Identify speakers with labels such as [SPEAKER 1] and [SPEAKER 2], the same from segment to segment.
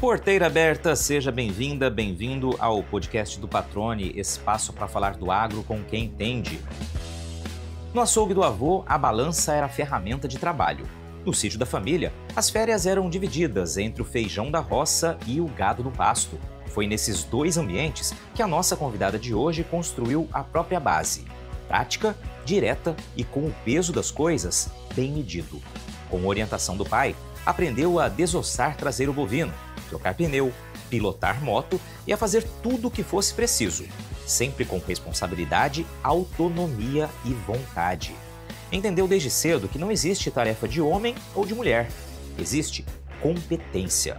[SPEAKER 1] Porteira aberta, seja bem-vinda, bem-vindo ao podcast do Patrone, espaço para falar do agro com quem entende. No açougue do avô, a balança era a ferramenta de trabalho. No sítio da família, as férias eram divididas entre o feijão da roça e o gado no pasto. Foi nesses dois ambientes que a nossa convidada de hoje construiu a própria base. Prática, direta e com o peso das coisas bem medido. Com orientação do pai, aprendeu a desossar traseiro bovino, trocar pneu, pilotar moto e a fazer tudo o que fosse preciso, sempre com responsabilidade, autonomia e vontade. Entendeu desde cedo que não existe tarefa de homem ou de mulher, existe competência.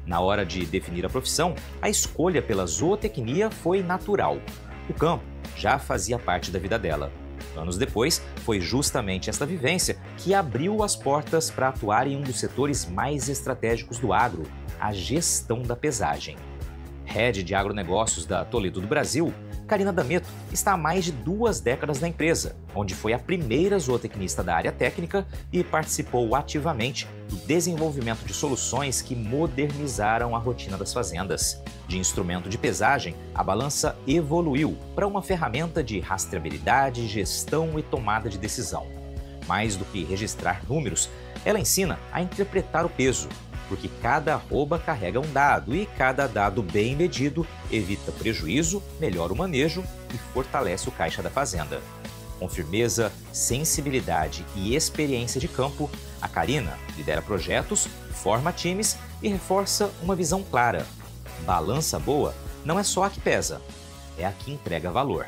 [SPEAKER 1] Na hora de definir a profissão, a escolha pela zootecnia foi natural. O campo já fazia parte da vida dela. Anos depois, foi justamente esta vivência que abriu as portas para atuar em um dos setores mais estratégicos do agro, a gestão da pesagem. Head de agronegócios da Toledo do Brasil, Karina D'Ameto está há mais de 2 décadas na empresa, onde foi a primeira zootecnista da área técnica e participou ativamente do desenvolvimento de soluções que modernizaram a rotina das fazendas. De instrumento de pesagem, a balança evoluiu para uma ferramenta de rastreabilidade, gestão e tomada de decisão. Mais do que registrar números, ela ensina a interpretar o peso, porque cada arroba carrega um dado e cada dado bem medido evita prejuízo, melhora o manejo e fortalece o caixa da fazenda. Com firmeza, sensibilidade e experiência de campo, a Karina lidera projetos, forma times e reforça uma visão clara. Balança boa não é só a que pesa, é a que entrega valor.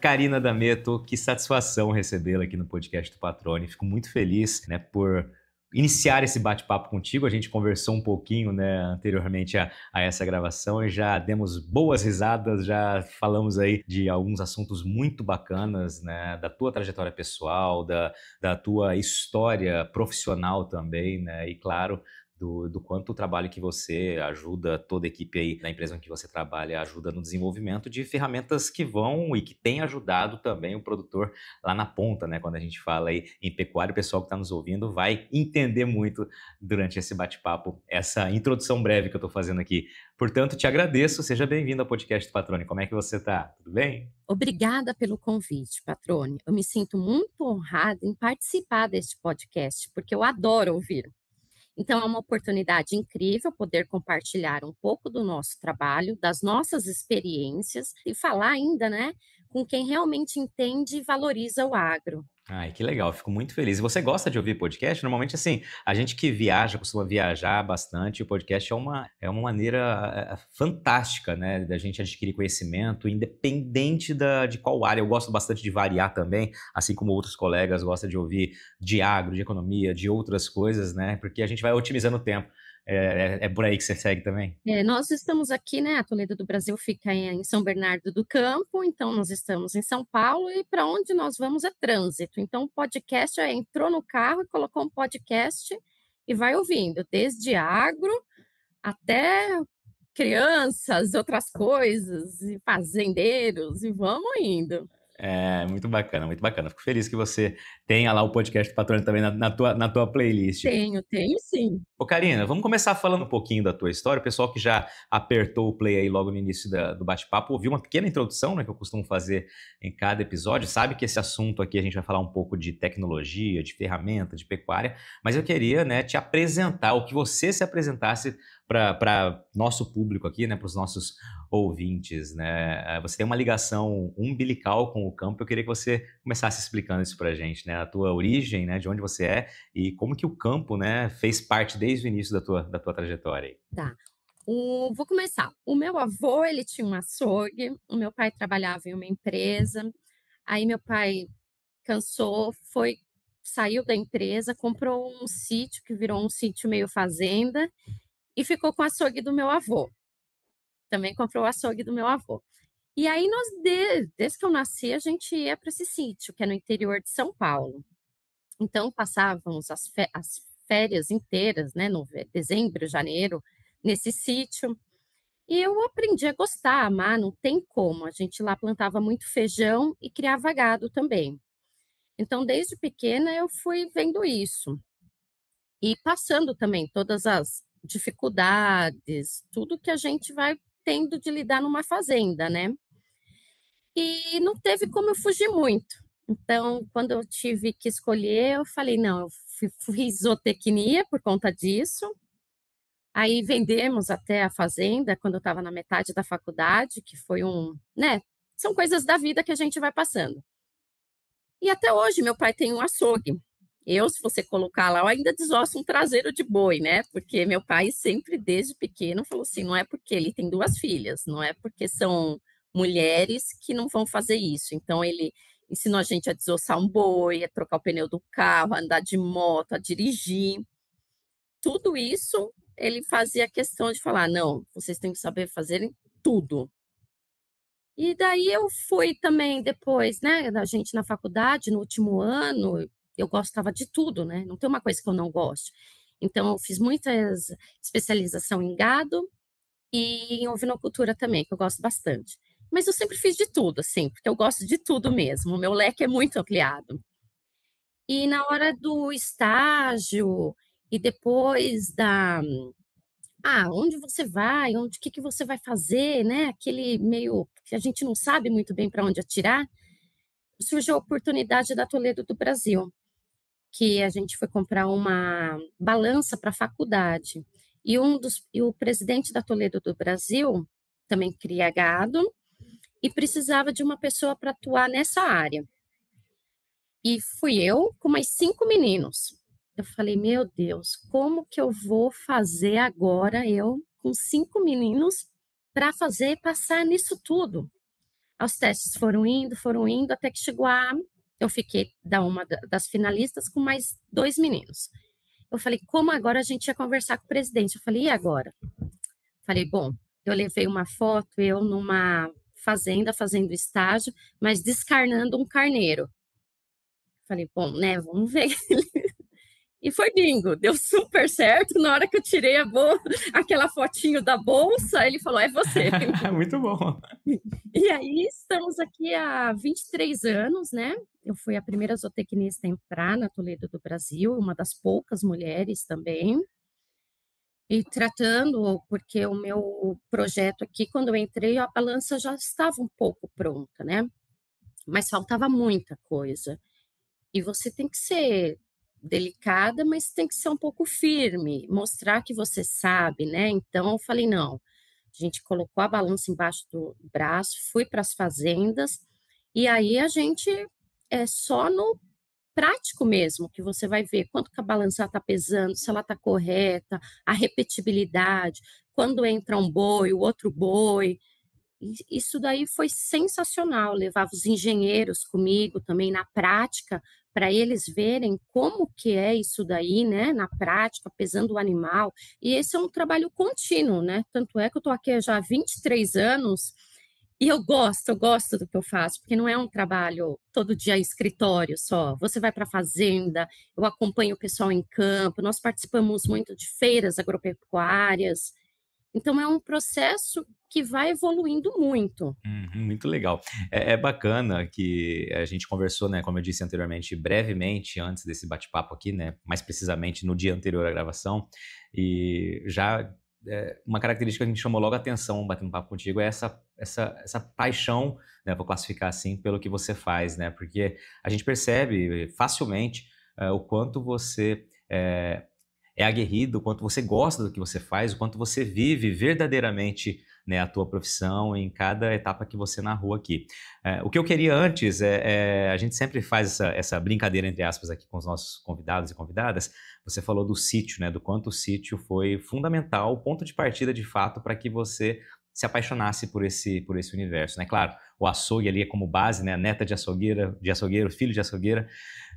[SPEAKER 1] Karina D'Ameto, que satisfação recebê-la aqui no podcast do Patrone. Fico muito feliz, por iniciar esse bate-papo contigo. A gente conversou um pouquinho, anteriormente a essa gravação e já demos boas risadas, já falamos aí de alguns assuntos muito bacanas, da tua trajetória pessoal, da tua história profissional também, e claro, do quanto o trabalho que você ajuda, toda a equipe aí da empresa em que você trabalha, ajuda no desenvolvimento de ferramentas que vão e que têm ajudado também o produtor lá na ponta, Quando a gente fala aí em pecuária, o pessoal que está nos ouvindo vai entender muito durante esse bate-papo, essa introdução breve que eu estou fazendo aqui. Portanto, te agradeço, seja bem-vindo ao podcast do Patrone. Como é que você está? Tudo bem?
[SPEAKER 2] Obrigada pelo convite, Patrone. Eu me sinto muito honrada em participar deste podcast, porque eu adoro ouvir. Então, é uma oportunidade incrível poder compartilhar um pouco do nosso trabalho, das nossas experiências e falar ainda, com quem realmente entende e valoriza o agro.
[SPEAKER 1] Ai, que legal, fico muito feliz. E você gosta de ouvir podcast? Normalmente, assim, a gente que viaja, costuma viajar bastante, o podcast é uma maneira fantástica, da gente adquirir conhecimento, independente de qual área. Eu gosto bastante de variar também, assim como outros colegas gostam de ouvir de agro, de economia, de outras coisas, porque a gente vai otimizando o tempo. É por aí que você segue também?
[SPEAKER 2] Nós estamos aqui, a Toledo do Brasil fica em São Bernardo do Campo, então nós estamos em São Paulo e para onde nós vamos é trânsito. Então o podcast entrou no carro e colocou um podcast e vai ouvindo, desde agro até crianças, outras coisas, e fazendeiros, e vamos indo.
[SPEAKER 1] É, muito bacana, muito bacana. Fico feliz que você tenha lá o podcast do Patrone também na tua playlist.
[SPEAKER 2] Tenho sim.
[SPEAKER 1] Ô, Karina, vamos começar falando um pouquinho da tua história. O pessoal que já apertou o play aí logo no início do bate-papo ouviu uma pequena introdução, que eu costumo fazer em cada episódio. Sabe que esse assunto aqui a gente vai falar um pouco de tecnologia, de ferramenta, de pecuária, mas eu queria, te apresentar, ou que você se apresentasse para nosso público aqui, para os nossos ouvintes, Você tem uma ligação umbilical com o campo. Eu queria que você começasse explicando isso para a gente, a tua origem, de onde você é e como que o campo, fez parte desde o início da tua trajetória aí.
[SPEAKER 2] Tá. Vou começar. O meu avô, ele tinha um açougue, o meu pai trabalhava em uma empresa, aí meu pai cansou, saiu da empresa, comprou um sítio que virou um sítio meio fazenda e ficou com o açougue do meu avô. Também comprou o açougue do meu avô. E aí desde que eu nasci, a gente ia para esse sítio, que é no interior de São Paulo. Então passávamos as férias inteiras, no dezembro, janeiro, nesse sítio. E eu aprendi a gostar, a amar, não tem como. A gente lá plantava muito feijão e criava gado também. Então, desde pequena, eu fui vendo isso. E passando também todas as dificuldades, tudo que a gente vai tendo de lidar numa fazenda, né. E não teve como eu fugir muito. Então, quando eu tive que escolher, eu falei: "Não, eu fiz zootecnia por conta disso". Aí vendemos até a fazenda quando eu estava na metade da faculdade, que foi né, são coisas da vida que a gente vai passando. E até hoje meu pai tem um açougue. Eu, se você colocar lá, eu ainda desosso um traseiro de boi, né, porque meu pai sempre desde pequeno falou assim: "Não é porque ele tem 2 filhas, não é porque são mulheres que não vão fazer isso". Então ele ensinou a gente a desossar um boi, a trocar o pneu do carro, a andar de moto, a dirigir. Tudo isso ele fazia questão de falar: "Não, vocês têm que saber fazerem tudo". E daí eu fui também depois, né, da gente na faculdade, no último ano, eu gostava de tudo, né, não tem uma coisa que eu não goste. Então eu fiz muitas especialização em gado e em ovinocultura também, que eu gosto bastante. Mas eu sempre fiz de tudo, assim, porque eu gosto de tudo mesmo, o meu leque é muito ampliado. E na hora do estágio e depois onde você vai, onde que você vai fazer, né, aquele meio que a gente não sabe muito bem para onde atirar, surgiu a oportunidade da Toledo do Brasil, que a gente foi comprar uma balança para a faculdade. E o presidente da Toledo do Brasil também cria gado e precisava de uma pessoa para atuar nessa área. E fui eu com mais 5 meninos. Eu falei: "Meu Deus, como que eu vou fazer agora, eu com 5 meninos, para fazer passar nisso tudo?". Os testes foram indo, até que chegou eu fiquei das finalistas com mais 2 meninos. Eu falei: "Como agora?". A gente ia conversar com o presidente, eu falei: "E agora?". Falei: "Bom", eu levei uma foto, eu numa fazenda fazendo estágio, mas descarnando um carneiro. Falei: "Bom, né, vamos ver". E foi bingo, deu super certo. Na hora que eu tirei aquela fotinho da bolsa, ele falou: "É você".
[SPEAKER 1] Muito bom.
[SPEAKER 2] E aí estamos aqui há 23 anos, né. Eu fui a primeira zootecnista a entrar na Toledo do Brasil, uma das poucas mulheres também. E tratando porque o meu projeto aqui, quando eu entrei, a balança já estava um pouco pronta, né, mas faltava muita coisa. E você tem que ser delicada, mas tem que ser um pouco firme, mostrar que você sabe, né. Então eu falei: "Não", a gente colocou a balança embaixo do braço, fui para as fazendas, e aí a gente é só no prático mesmo que você vai ver quanto que a balança está pesando, se ela está correta, a repetibilidade, quando entra um boi, o outro boi. Isso daí foi sensacional, levava os engenheiros comigo também na prática, para eles verem como que é isso daí, né, na prática, pesando o animal. E esse é um trabalho contínuo, né, tanto é que eu estou aqui já há 23 anos, e eu gosto do que eu faço, porque não é um trabalho todo dia em escritório só, você vai para a fazenda, eu acompanho o pessoal em campo, nós participamos muito de feiras agropecuárias, então é um processo que vai evoluindo muito.
[SPEAKER 1] Muito legal. É bacana que a gente conversou, né, como eu disse anteriormente, brevemente antes desse bate-papo aqui, né, mais precisamente no dia anterior à gravação, e já uma característica que me chamou logo a atenção batendo papo contigo é essa paixão, né, vou classificar assim, pelo que você faz, né, porque a gente percebe facilmente o quanto você é aguerrido, o quanto você gosta do que você faz, o quanto você vive verdadeiramente, né, a tua profissão em cada etapa que você narrou aqui. O que eu queria antes a gente sempre faz essa brincadeira, entre aspas, aqui com os nossos convidados e convidadas. Você falou do sítio, né, do quanto o sítio foi fundamental, o ponto de partida, de fato, para que você se apaixonasse por esse universo, né? Claro, o açougue ali é como base, né? Neta de açougueiro, filho de açougueira,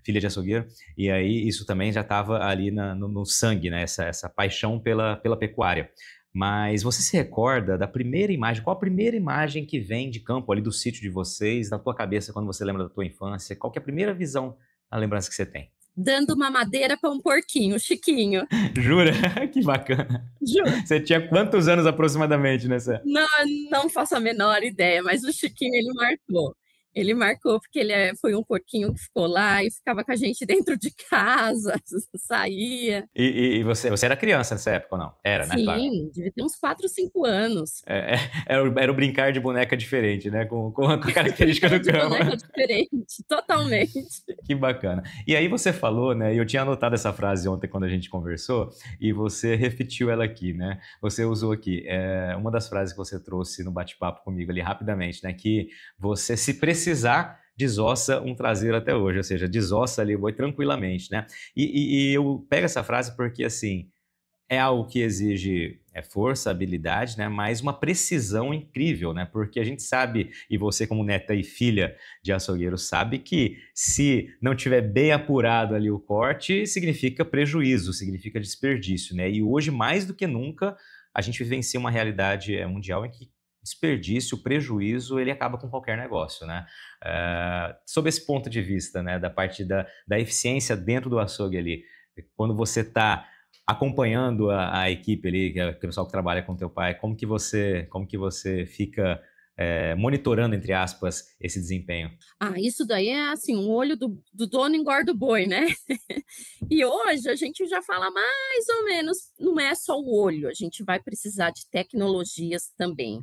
[SPEAKER 1] filha de açougueiro, e aí isso também já estava ali no sangue, né? Essa paixão pela pecuária. Mas você se recorda da primeira imagem? Qual a primeira imagem que vem de campo ali do sítio de vocês, na tua cabeça, quando você lembra da tua infância? Qual que é a primeira visão, a lembrança que você tem?
[SPEAKER 2] Dando uma madeira para um porquinho, Chiquinho.
[SPEAKER 1] Jura? Que bacana.
[SPEAKER 2] Juro.
[SPEAKER 1] Você tinha quantos anos aproximadamente nessa?
[SPEAKER 2] Não, não faço a menor ideia, mas o Chiquinho ele marcou. Ele marcou porque foi um porquinho que ficou lá e ficava com a gente dentro de casa, saía.
[SPEAKER 1] E você era criança nessa época ou não? Era, né? Claro.
[SPEAKER 2] Sim, devia ter uns 4, 5 anos.
[SPEAKER 1] Era o brincar de boneca diferente, né? Com a característica do
[SPEAKER 2] De
[SPEAKER 1] campo.
[SPEAKER 2] boneca diferente, totalmente.
[SPEAKER 1] Que bacana. E aí você falou, né? E eu tinha anotado essa frase ontem quando a gente conversou, e você repetiu ela aqui, né? Você usou aqui. Uma das frases que você trouxe no bate-papo comigo ali rapidamente, né? Que você, se precisar, desossa um traseiro até hoje, ou seja, desossa ali o boi tranquilamente, né? E eu pego essa frase porque, assim, é algo que exige força, habilidade, né? Mas uma precisão incrível, né? Porque a gente sabe, e você como neta e filha de açougueiro sabe que se não tiver bem apurado ali o corte, significa prejuízo, significa desperdício, né? E hoje, mais do que nunca, a gente vivencia uma realidade mundial em que desperdício, prejuízo, ele acaba com qualquer negócio, né? Sob esse ponto de vista, né? Da parte da eficiência dentro do açougue ali, quando você está acompanhando a equipe ali, que é o pessoal que trabalha com teu pai, como que você fica monitorando, entre aspas, esse desempenho?
[SPEAKER 2] Isso daí é assim, o olho do dono engorda o boi, né? E hoje a gente já fala mais ou menos, não é só o olho, a gente vai precisar de tecnologias também.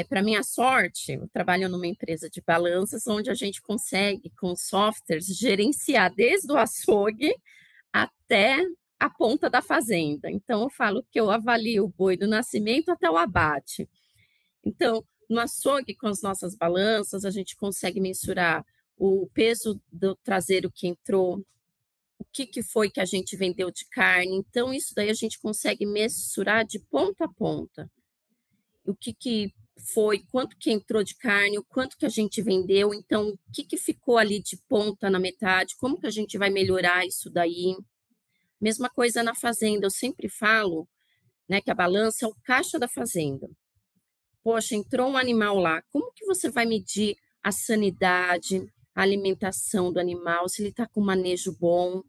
[SPEAKER 2] Para minha sorte, eu trabalho numa empresa de balanças onde a gente consegue, com softwares, gerenciar desde o açougue até a ponta da fazenda. Então, eu falo que eu avalio o boi do nascimento até o abate. Então, no açougue, com as nossas balanças, a gente consegue mensurar o peso do traseiro que entrou, o que foi que a gente vendeu de carne. Então, isso daí a gente consegue mensurar de ponta a ponta. O que foi, quanto que entrou de carne, o quanto que a gente vendeu. Então, o que ficou ali de ponta na metade, como que a gente vai melhorar isso daí. Mesma coisa na fazenda, eu sempre falo, né, que a balança é o caixa da fazenda. Poxa, entrou um animal lá, como que você vai medir a sanidade, a alimentação do animal, se ele está com manejo bom?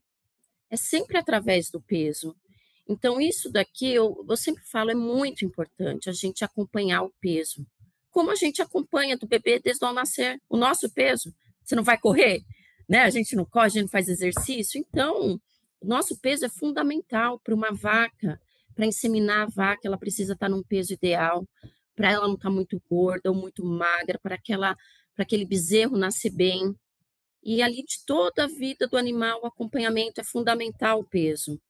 [SPEAKER 2] É sempre através do peso. Então, isso daqui, eu sempre falo, é muito importante a gente acompanhar o peso. Como a gente acompanha do bebê desde o nascer, o nosso peso. Você não vai correr, né? A gente não corre, a gente não faz exercício. Então, o nosso peso é fundamental para uma vaca, para inseminar a vaca, ela precisa estar num peso ideal, para ela não estar muito gorda ou muito magra, para aquele bezerro nascer bem. E ali de toda a vida do animal, o acompanhamento é fundamental, o peso.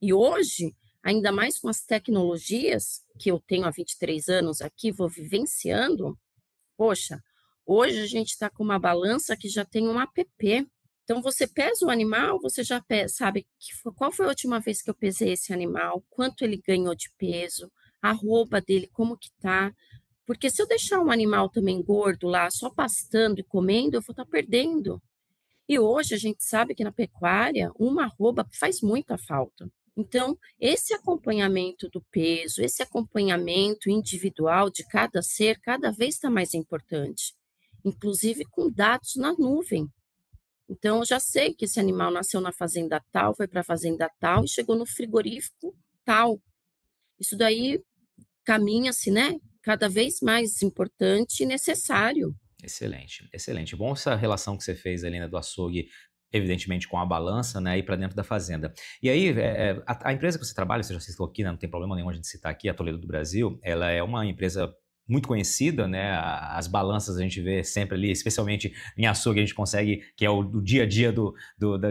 [SPEAKER 2] E hoje, ainda mais com as tecnologias, que eu tenho há 23 anos aqui, vou vivenciando, poxa, hoje a gente está com uma balança que já tem um app. Então, você pesa o animal, você já sabe qual foi a última vez que eu pesei esse animal, quanto ele ganhou de peso, a arroba dele, como que tá. Porque se eu deixar um animal também gordo lá, só pastando e comendo, eu vou estar perdendo. E hoje a gente sabe que na pecuária, uma arroba faz muita falta. Então, esse acompanhamento do peso, esse acompanhamento individual de cada ser, cada vez está mais importante, inclusive com dados na nuvem. Então, eu já sei que esse animal nasceu na fazenda tal, foi para a fazenda tal e chegou no frigorífico tal. Isso daí caminha-se, né? Cada vez mais importante e necessário.
[SPEAKER 1] Excelente, excelente. Bom essa relação que você fez ali, né, do açougue, evidentemente com a balança, né, e para dentro da fazenda. E aí, a empresa que você trabalha, você já citou aqui, né, não tem problema nenhum a gente citar aqui, a Toledo do Brasil, ela é uma empresa muito conhecida, né, as balanças a gente vê sempre ali, especialmente em açougue a gente consegue, que é o dia a dia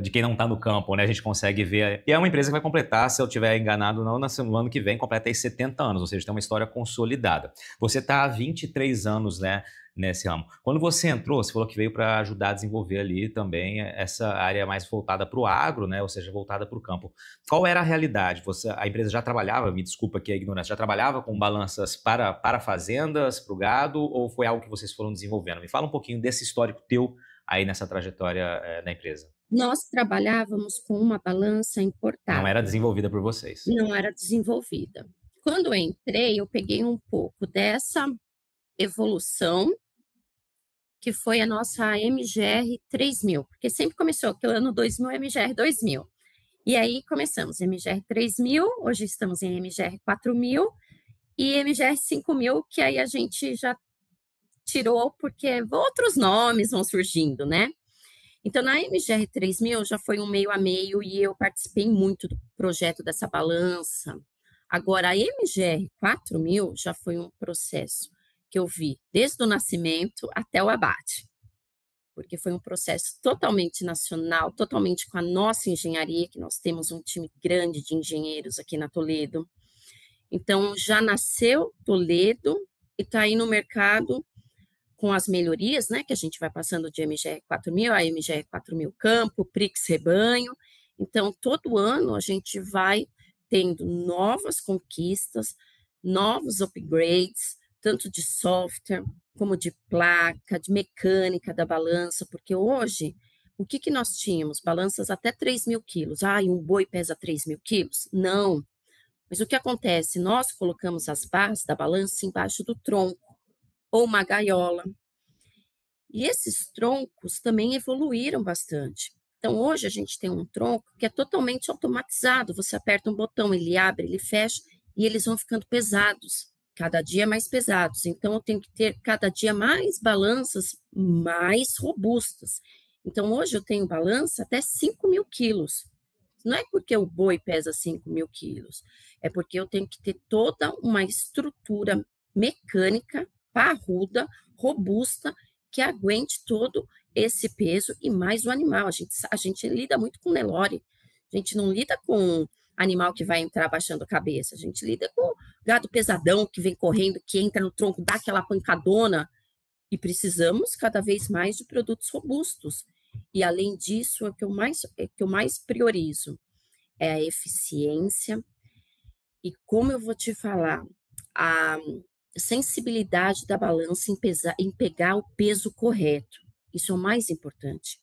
[SPEAKER 1] de quem não está no campo, né, a gente consegue ver, e é uma empresa que vai completar, se eu estiver enganado não, no ano que vem completa aí 70 anos, ou seja, tem uma história consolidada. Você está há 23 anos, né, nesse ramo. Quando você entrou, você falou que veio para ajudar a desenvolver ali também essa área mais voltada para o agro, né? Ou seja, voltada para o campo. Qual era a realidade? A empresa já trabalhava, me desculpa aqui a ignorância, já trabalhava com balanças para fazendas, para o gado, ou foi algo que vocês foram desenvolvendo? Me fala um pouquinho desse histórico teu aí nessa trajetória da empresa.
[SPEAKER 2] Nós trabalhávamos com uma balança
[SPEAKER 1] Não era
[SPEAKER 2] importada,
[SPEAKER 1] desenvolvida por vocês.
[SPEAKER 2] não era desenvolvida. Quando eu entrei, eu peguei um pouco dessa evolução, que foi a nossa MGR 3000, porque sempre começou que o ano 2000 é MGR 2000. E aí começamos MGR 3000, hoje estamos em MGR 4000 e MGR 5000, que aí a gente já tirou porque outros nomes vão surgindo, né? Então, na MGR 3000 já foi um meio a meio e eu participei muito do projeto dessa balança. Agora, a MGR 4000 já foi um processo que eu vi desde o nascimento até o abate, porque foi um processo totalmente nacional, totalmente com a nossa engenharia, que nós temos um time grande de engenheiros aqui na Toledo. Então, já nasceu Toledo e está aí no mercado com as melhorias, né, que a gente vai passando de MGR 4000 a MGR 4000 Campo, Prix Rebanho. Então, todo ano a gente vai tendo novas conquistas, novos upgrades, tanto de software como de placa, de mecânica da balança, porque hoje, o que, que nós tínhamos? Balanças até 3.000 quilos. Ah, e um boi pesa 3.000 quilos? Não. Mas o que acontece? Nós colocamos as barras da balança embaixo do tronco, ou uma gaiola. E esses troncos também evoluíram bastante. Então, hoje a gente tem um tronco que é totalmente automatizado. Você aperta um botão, ele abre, ele fecha, e eles vão ficando pesados, cada dia mais pesados. Então, eu tenho que ter cada dia mais balanças mais robustas. Então, hoje eu tenho balança até 5.000 quilos. Não é porque o boi pesa 5.000 quilos, é porque eu tenho que ter toda uma estrutura mecânica, parruda, robusta, que aguente todo esse peso e mais o animal. A gente lida muito com Nelore, a gente não lida com animal que vai entrar baixando a cabeça, a gente lida com gado pesadão que vem correndo, que entra no tronco, dá aquela pancadona, e precisamos cada vez mais de produtos robustos. E além disso, o que eu mais priorizo é a eficiência e, como eu vou te falar, a sensibilidade da balança em pegar o peso correto. Isso é o mais importante.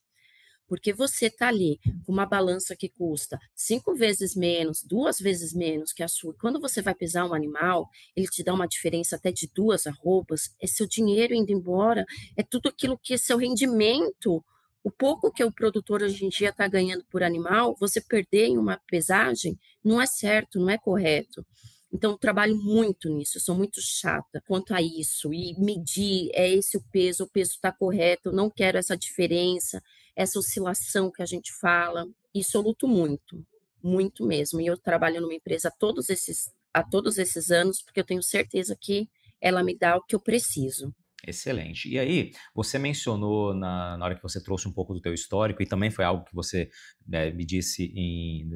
[SPEAKER 2] Porque você está ali com uma balança que custa 5 vezes menos, 2 vezes menos que a sua. Quando você vai pesar um animal, ele te dá uma diferença até de 2 arrobas, é seu dinheiro indo embora, é tudo aquilo que é seu rendimento. O pouco que o produtor hoje em dia está ganhando por animal, você perder em uma pesagem, não é certo, não é correto. Então, eu trabalho muito nisso, eu sou muito chata quanto a isso. E medir, é esse o peso está correto, eu não quero essa diferença, essa oscilação que a gente fala. Isso eu luto muito, muito mesmo. E eu trabalho numa empresa há todos esses anos, porque eu tenho certeza que ela me dá o que eu preciso.
[SPEAKER 1] Excelente. E aí, você mencionou na hora que você trouxe um pouco do teu histórico, e também foi algo que você, né, me disse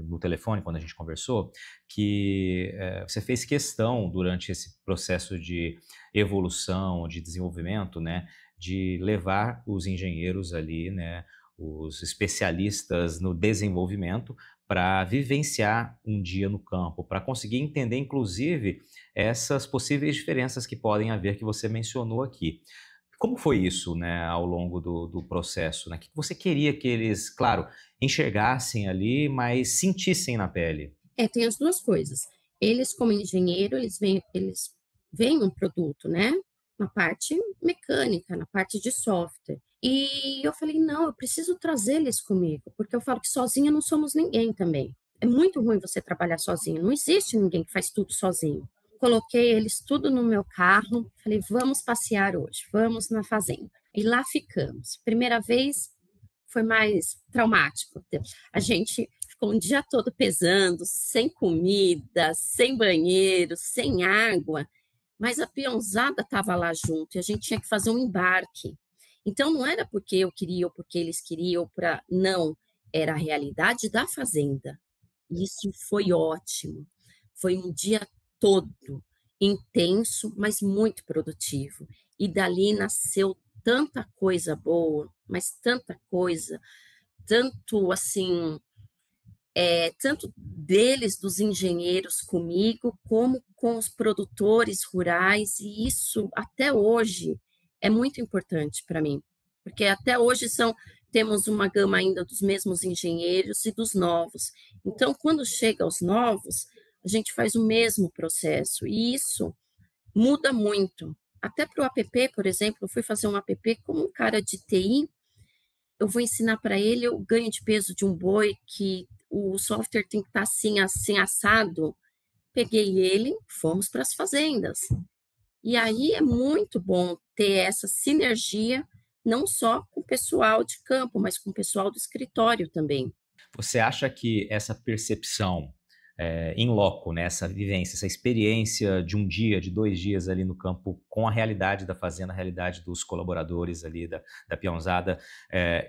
[SPEAKER 1] no telefone quando a gente conversou, que você fez questão durante esse processo de evolução, de desenvolvimento, né, de levar os engenheiros ali, né, os especialistas no desenvolvimento para vivenciar um dia no campo, para conseguir entender, inclusive, essas possíveis diferenças que podem haver que você mencionou aqui. Como foi isso, né, ao longo do processo, né? O que você queria que eles, claro, enxergassem ali, mas sentissem na pele?
[SPEAKER 2] Tem as duas coisas. Eles, como engenheiro, eles veem um produto, né? Na parte mecânica, na parte de software. E eu falei, não, eu preciso trazer eles comigo, porque eu falo que sozinha não somos ninguém também. É muito ruim você trabalhar sozinho, não existe ninguém que faz tudo sozinho. Coloquei eles tudo no meu carro, falei, vamos passear hoje, vamos na fazenda. E lá ficamos. Primeira vez foi mais traumático. A gente ficou um dia todo pesando, sem comida, sem banheiro, sem água, mas a peãozada estava lá junto e a gente tinha que fazer um embarque. Então não era porque eu queria ou porque eles queriam, para não, era a realidade da fazenda. Isso foi ótimo. Foi um dia todo intenso, mas muito produtivo. E dali nasceu tanta coisa boa, mas tanta coisa, tanto assim, tanto deles, dos engenheiros comigo, como com os produtores rurais, e isso até hoje é muito importante para mim, porque até hoje temos uma gama ainda dos mesmos engenheiros e dos novos. Então, quando chega aos novos, a gente faz o mesmo processo, e isso muda muito. Até para o app, por exemplo, eu fui fazer um app como um cara de TI, eu vou ensinar para ele o ganho de peso de um boi, que o software tem que estar assim, assim, assado. Peguei ele, fomos para as fazendas. E aí é muito bom ter essa sinergia, não só com o pessoal de campo, mas com o pessoal do escritório também.
[SPEAKER 1] Você acha que essa percepção em loco, né, essa vivência, essa experiência de um dia, de 2 dias ali no campo, com a realidade da fazenda, a realidade dos colaboradores ali da peãozada,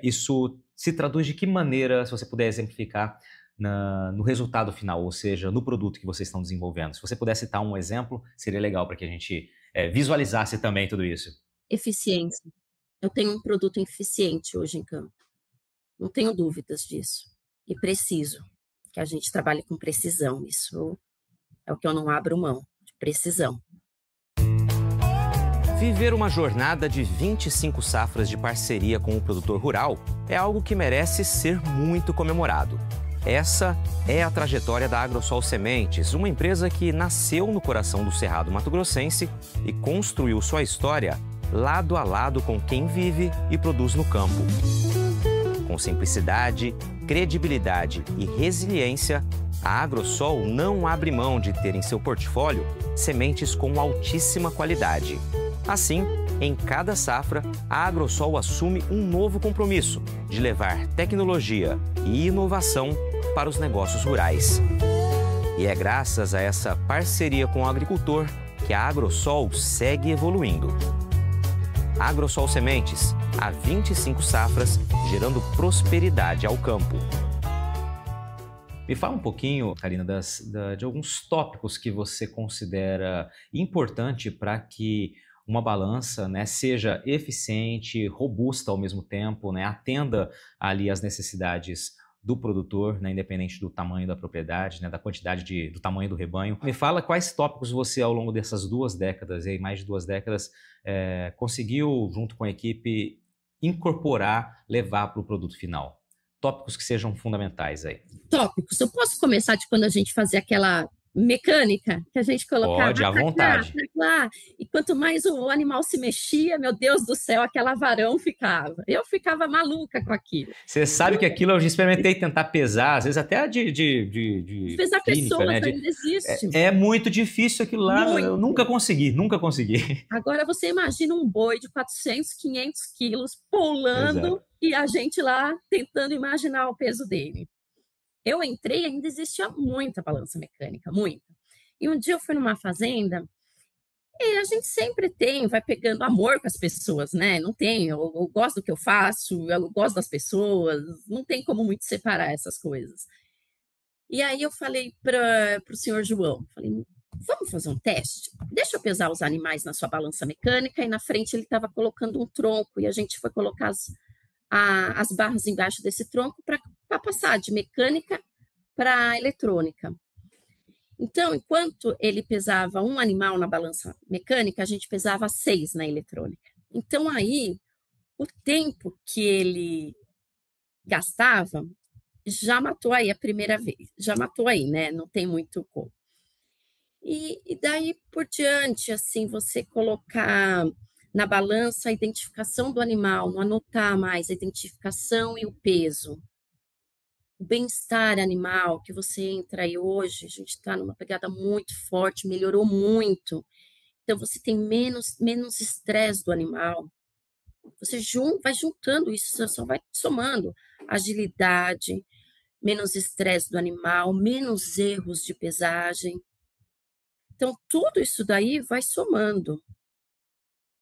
[SPEAKER 1] isso se traduz de que maneira, se você puder exemplificar, no resultado final, ou seja, no produto que vocês estão desenvolvendo? Se você puder citar um exemplo, seria legal para que a gente visualizasse também tudo isso.
[SPEAKER 2] Eficiência. Eu tenho um produto eficiente hoje em campo, não tenho dúvidas disso. E preciso, que a gente trabalhe com precisão, isso é o que eu não abro mão, de precisão.
[SPEAKER 1] Viver uma jornada de 25 safras de parceria com o produtor rural é algo que merece ser muito comemorado. Essa é a trajetória da Agrosol Sementes, uma empresa que nasceu no coração do Cerrado mato-grossense e construiu sua história lado a lado com quem vive e produz no campo. Com simplicidade, credibilidade e resiliência, a Agrosol não abre mão de ter em seu portfólio sementes com altíssima qualidade. Assim, em cada safra, a Agrosol assume um novo compromisso de levar tecnologia e inovação para os negócios rurais. E é graças a essa parceria com o agricultor que a Agrosol segue evoluindo. Agrosol Sementes, há 25 safras, gerando prosperidade ao campo. Me fala um pouquinho, Karina, de alguns tópicos que você considera importante para que uma balança, né, seja eficiente, robusta ao mesmo tempo, né, atenda ali as necessidades do produtor, né, independente do tamanho da propriedade, né, da quantidade do tamanho do rebanho. Me fala quais tópicos você, ao longo dessas 2 décadas, aí, mais de 2 décadas, conseguiu, junto com a equipe, incorporar, levar para o produto final. Tópicos que sejam fundamentais aí.
[SPEAKER 2] Tópicos. Eu posso começar de quando a gente fazia aquela mecânica, que a gente colocava
[SPEAKER 1] Pode, à
[SPEAKER 2] pra cá,
[SPEAKER 1] vontade.
[SPEAKER 2] pra lá, e quanto mais o animal se mexia, meu Deus do céu, aquela varão ficava. Eu ficava maluca com aquilo.
[SPEAKER 1] Você sabe que aquilo eu já experimentei tentar pesar, às vezes até de
[SPEAKER 2] Pesar
[SPEAKER 1] clínica,
[SPEAKER 2] pessoas
[SPEAKER 1] né?
[SPEAKER 2] ainda existe.
[SPEAKER 1] É muito difícil aquilo lá, eu
[SPEAKER 2] Muito.
[SPEAKER 1] nunca consegui, nunca consegui.
[SPEAKER 2] Agora você imagina um boi de 400, 500 quilos pulando
[SPEAKER 1] Exato.
[SPEAKER 2] e a gente lá tentando imaginar o peso dele. Eu entrei e ainda existia muita balança mecânica, muita. E um dia eu fui numa fazenda e a gente sempre vai pegando amor com as pessoas, né? Não tem, eu gosto do que eu faço, eu gosto das pessoas, não tem como muito separar essas coisas. E aí eu falei para o senhor João, falei, vamos fazer um teste? Deixa eu pesar os animais na sua balança mecânica, e na frente ele estava colocando um tronco, e a gente foi colocar as barras embaixo desse tronco para passar de mecânica para eletrônica. Então, enquanto ele pesava um animal na balança mecânica, a gente pesava 6 na eletrônica. Então, aí, o tempo que ele gastava já matou aí a primeira vez. Já matou aí, né? Não tem muito como. E daí por diante, assim, você colocar na balança a identificação do animal, não anotar mais a identificação e o peso. O bem-estar animal que você entra aí hoje, a gente está numa pegada muito forte, melhorou muito. Então, você tem menos estresse do animal. Você vai juntando isso, só vai somando agilidade, menos estresse do animal, menos erros de pesagem. Então, tudo isso daí vai somando,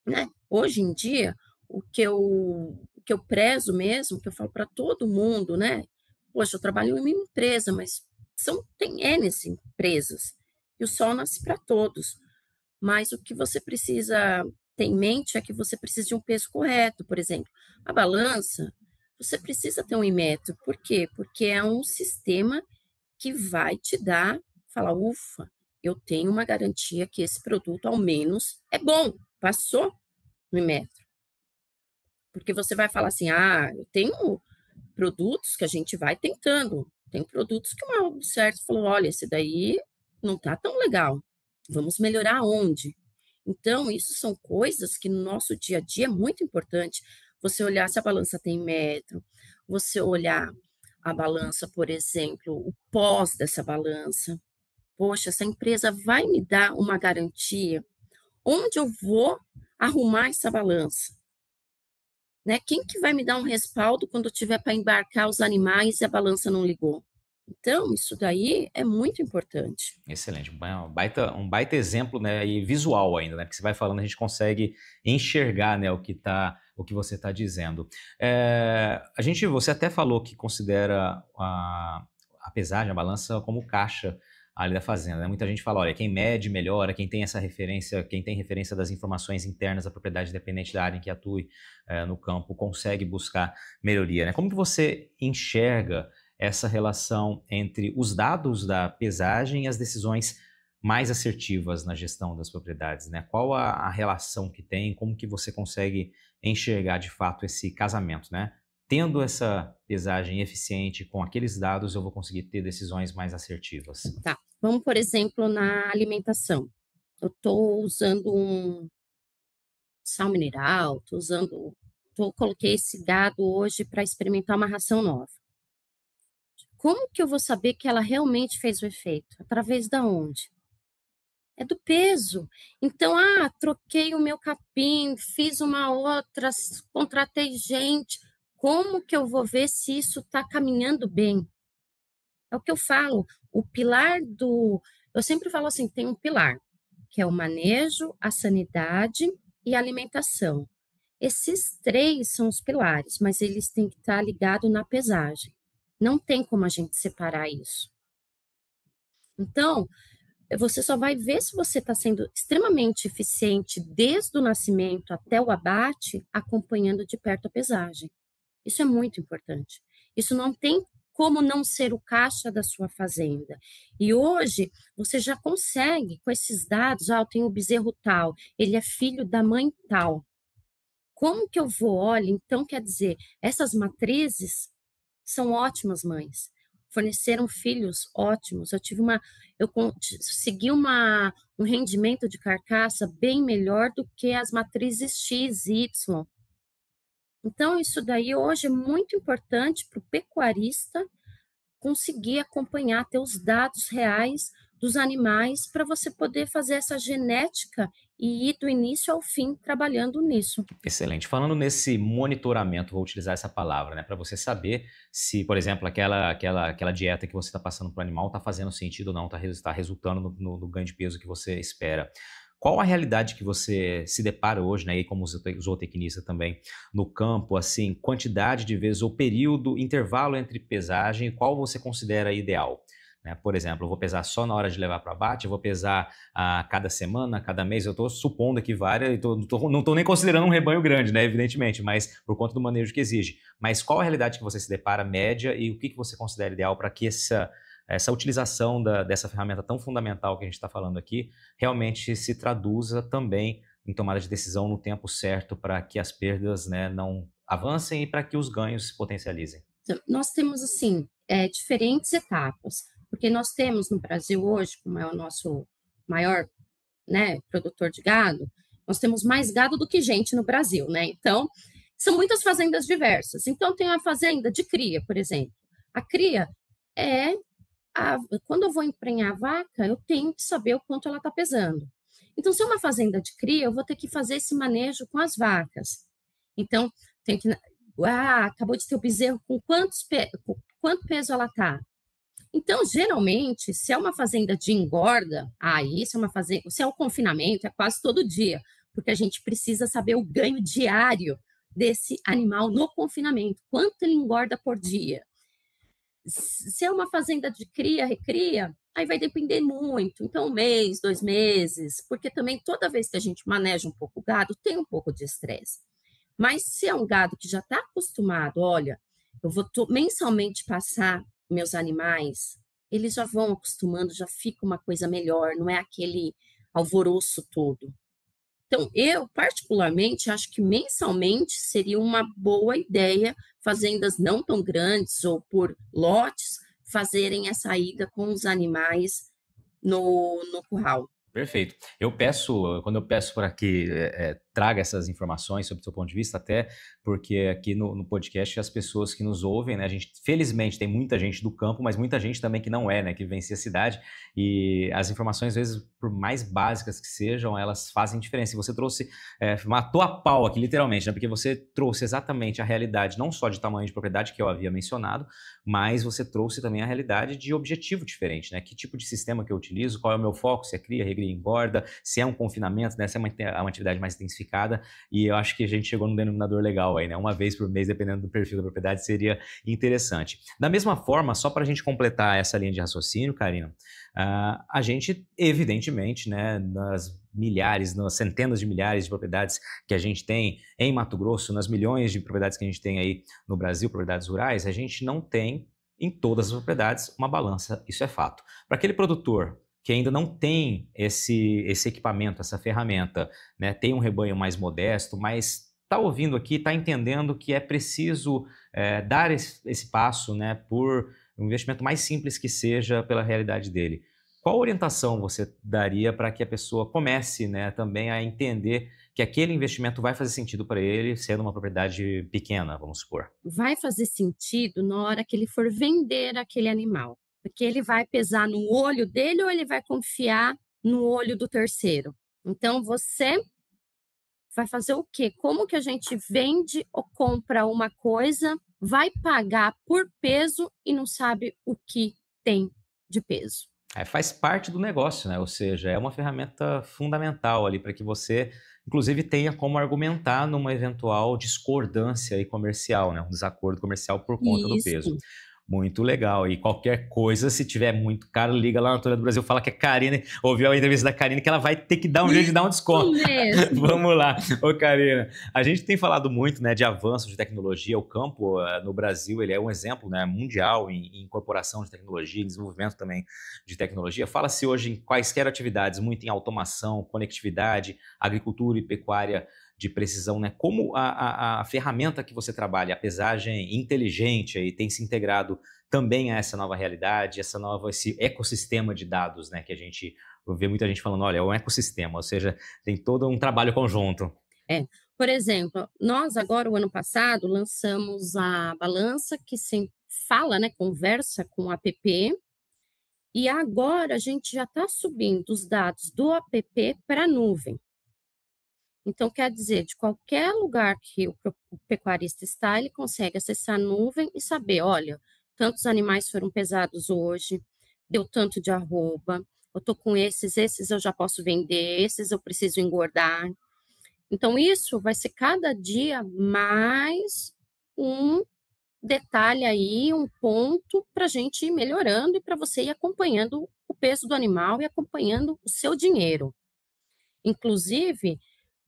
[SPEAKER 2] né? Hoje em dia, o que eu prezo mesmo, que eu falo para todo mundo, né? Poxa, eu trabalho em uma empresa, mas tem N empresas, e o sol nasce para todos. Mas o que você precisa ter em mente é que você precisa de um peso correto. Por exemplo, a balança, você precisa ter um metro. Por quê? Porque é um sistema que vai te falar, ufa, eu tenho uma garantia que esse produto, ao menos, é bom, passou no metro. Porque você vai falar assim, eu tenho produtos que a gente vai tentando. Tem produtos que uma certo falou, olha, esse daí não está tão legal. Vamos melhorar onde? Então, isso são coisas que no nosso dia a dia é muito importante. Você olhar se a balança tem metro, você olhar a balança, por exemplo, o pós dessa balança. Poxa, essa empresa vai me dar uma garantia onde eu vou arrumar essa balança? Né? Quem que vai me dar um respaldo quando eu tiver para embarcar os animais e a balança não ligou? Então, isso daí é muito importante.
[SPEAKER 1] Excelente, um baita exemplo, né, e visual ainda, né, porque você vai falando, a gente consegue enxergar, né, o que você está dizendo. Você até falou que considera a pesagem, a balança como caixa ali da fazenda, né? Muita gente fala, olha, quem mede melhora, quem tem essa referência, quem tem referência das informações internas da propriedade, independente da área em que atue no campo, consegue buscar melhoria, né? Como que você enxerga essa relação entre os dados da pesagem e as decisões mais assertivas na gestão das propriedades, né? Qual a relação que tem, como que você consegue enxergar de fato esse casamento, né? Tendo essa pesagem eficiente com aqueles dados, eu vou conseguir ter decisões mais assertivas.
[SPEAKER 2] Tá, vamos, por exemplo, na alimentação. Eu estou usando um sal mineral, coloquei esse gado hoje para experimentar uma ração nova. Como que eu vou saber que ela realmente fez o efeito? Através da onde? É do peso. Então, troquei o meu capim, fiz uma outra, contratei gente. Como que eu vou ver se isso está caminhando bem? É o que eu falo. O pilar do. Eu sempre falo assim: tem um pilar, que é o manejo, a sanidade e a alimentação. Esses três são os pilares, mas eles têm que estar ligados na pesagem. Não tem como a gente separar isso. Então, você só vai ver se você está sendo extremamente eficiente desde o nascimento até o abate, acompanhando de perto a pesagem. Isso é muito importante. Isso não tem como não ser o caixa da sua fazenda. E hoje, você já consegue, com esses dados, eu tenho o bezerro tal, ele é filho da mãe tal. Como que eu vou? Olha, então quer dizer, essas matrizes são ótimas mães, forneceram filhos ótimos. Eu consegui um rendimento de carcaça bem melhor do que as matrizes X e Y. Então, isso daí hoje é muito importante para o pecuarista conseguir acompanhar, ter os dados reais dos animais para você poder fazer essa genética e ir do início ao fim trabalhando nisso.
[SPEAKER 1] Excelente. Falando nesse monitoramento, vou utilizar essa palavra, né, para você saber se, por exemplo, aquela dieta que você está passando para o animal está fazendo sentido ou não, está resultando no ganho de peso que você espera. Qual a realidade que você se depara hoje, né, e como zootecnista também, no campo, assim, quantidade de vezes ou período, intervalo entre pesagem, qual você considera ideal? Né? Por exemplo, eu vou pesar só na hora de levar para abate, eu vou pesar a cada semana, cada mês, eu estou supondo que várias, não estou nem considerando um rebanho grande, né, evidentemente, mas por conta do manejo que exige. Mas qual a realidade que você se depara, média, e o que você considera ideal para que essa utilização dessa ferramenta tão fundamental que a gente está falando aqui realmente se traduza também em tomada de decisão no tempo certo para que as perdas, né, não avancem e para que os ganhos se potencializem?
[SPEAKER 2] Então, nós temos, assim, diferentes etapas, porque nós temos no Brasil hoje, como é o nosso maior, né, produtor de gado, nós temos mais gado do que gente no Brasil, né? Então, são muitas fazendas diversas. Então, tem a fazenda de cria, por exemplo. A cria é quando eu vou emprenhar a vaca, eu tenho que saber o quanto ela está pesando. Então, se é uma fazenda de cria, eu vou ter que fazer esse manejo com as vacas. Então, tem que. Acabou de ter o bezerro, com quanto peso ela está? Então, geralmente, se é uma fazenda de engorda, se é o confinamento, é quase todo dia, porque a gente precisa saber o ganho diário desse animal no confinamento, quanto ele engorda por dia. Se é uma fazenda de cria, recria, aí vai depender muito. Então, 1 mês, 2 meses, porque também toda vez que a gente maneja um pouco o gado, tem um pouco de estresse. Mas se é um gado que já está acostumado, olha, eu vou mensalmente passar meus animais, eles já vão acostumando, já fica uma coisa melhor, não é aquele alvoroço todo. Então, eu, particularmente, acho que mensalmente seria uma boa ideia, fazendas não tão grandes ou por lotes, fazerem essa ida com os animais no curral.
[SPEAKER 1] Perfeito. Quando eu peço para que traga essas informações sobre o seu ponto de vista, até porque aqui no podcast as pessoas que nos ouvem, né, a gente, felizmente, tem muita gente do campo, mas muita gente também que não é, né, que vivencia a cidade, e as informações, às vezes, por mais básicas que sejam, elas fazem diferença. E você trouxe, matou a pau aqui, literalmente, né, porque você trouxe exatamente a realidade, não só de tamanho de propriedade, que eu havia mencionado, mas você trouxe também a realidade de objetivo diferente, né, que tipo de sistema que eu utilizo, qual é o meu foco, se é cria, regria, engorda, se é um confinamento, né, se é uma atividade mais intensificada, e eu acho que a gente chegou num denominador legal aí, né, uma vez por mês, dependendo do perfil da propriedade, seria interessante. Da mesma forma, só para a gente completar essa linha de raciocínio, Karina, a gente, evidentemente, né, nas milhares, nas centenas de milhares de propriedades que a gente tem em Mato Grosso, nas milhões de propriedades que a gente tem aí no Brasil, propriedades rurais, a gente não tem em todas as propriedades uma balança, isso é fato. Para aquele produtor que ainda não tem esse equipamento, essa ferramenta, né, tem um rebanho mais modesto, mas está ouvindo aqui, está entendendo que é preciso dar esse passo, né, por um investimento mais simples que seja pela realidade dele. Qual orientação você daria para que a pessoa comece, né, também a entender que aquele investimento vai fazer sentido para ele, sendo uma propriedade pequena, vamos supor?
[SPEAKER 2] Vai fazer sentido na hora que ele for vender aquele animal, porque ele vai pesar no olho dele ou ele vai confiar no olho do terceiro. Então, você vai fazer o quê? Como que a gente vende ou compra uma coisa, vai pagar por peso e não sabe o que tem de peso?
[SPEAKER 1] Faz parte do negócio, né? Ou seja, é uma ferramenta fundamental ali para que você, inclusive, tenha como argumentar numa eventual discordância aí comercial, né? Um desacordo comercial por conta do peso.
[SPEAKER 2] Isso.
[SPEAKER 1] Muito legal. E qualquer coisa, se tiver muito caro, liga lá na Natura do Brasil, fala que a Karine, ouviu a entrevista da Karine, que ela vai ter que dar um jeito de dar um desconto.
[SPEAKER 2] Isso mesmo.
[SPEAKER 1] Vamos lá. Ô, Karina, a gente tem falado muito, né, de avanço de tecnologia. O campo, no Brasil, ele é um exemplo, né, mundial em incorporação de tecnologia, em desenvolvimento também de tecnologia. Fala-se hoje em quaisquer atividades, muito em automação, conectividade, agricultura e pecuária de precisão, né? Como a ferramenta que você trabalha, a pesagem inteligente, aí, tem se integrado também a essa nova realidade, esse ecossistema de dados, né? Que a gente vê muita gente falando, olha, é um ecossistema, ou seja, tem todo um trabalho conjunto.
[SPEAKER 2] Por exemplo, nós agora, o ano passado, lançamos a balança que sempre fala, né, conversa com o app, e agora a gente já está subindo os dados do app para a nuvem. Então, quer dizer, de qualquer lugar que o pecuarista está, ele consegue acessar a nuvem e saber, olha, tantos animais foram pesados hoje, deu tanto de arroba, eu estou com esses eu já posso vender, esses eu preciso engordar. Então, isso vai ser cada dia mais um detalhe aí, um ponto para a gente ir melhorando e para você ir acompanhando o peso do animal e acompanhando o seu dinheiro. Inclusive,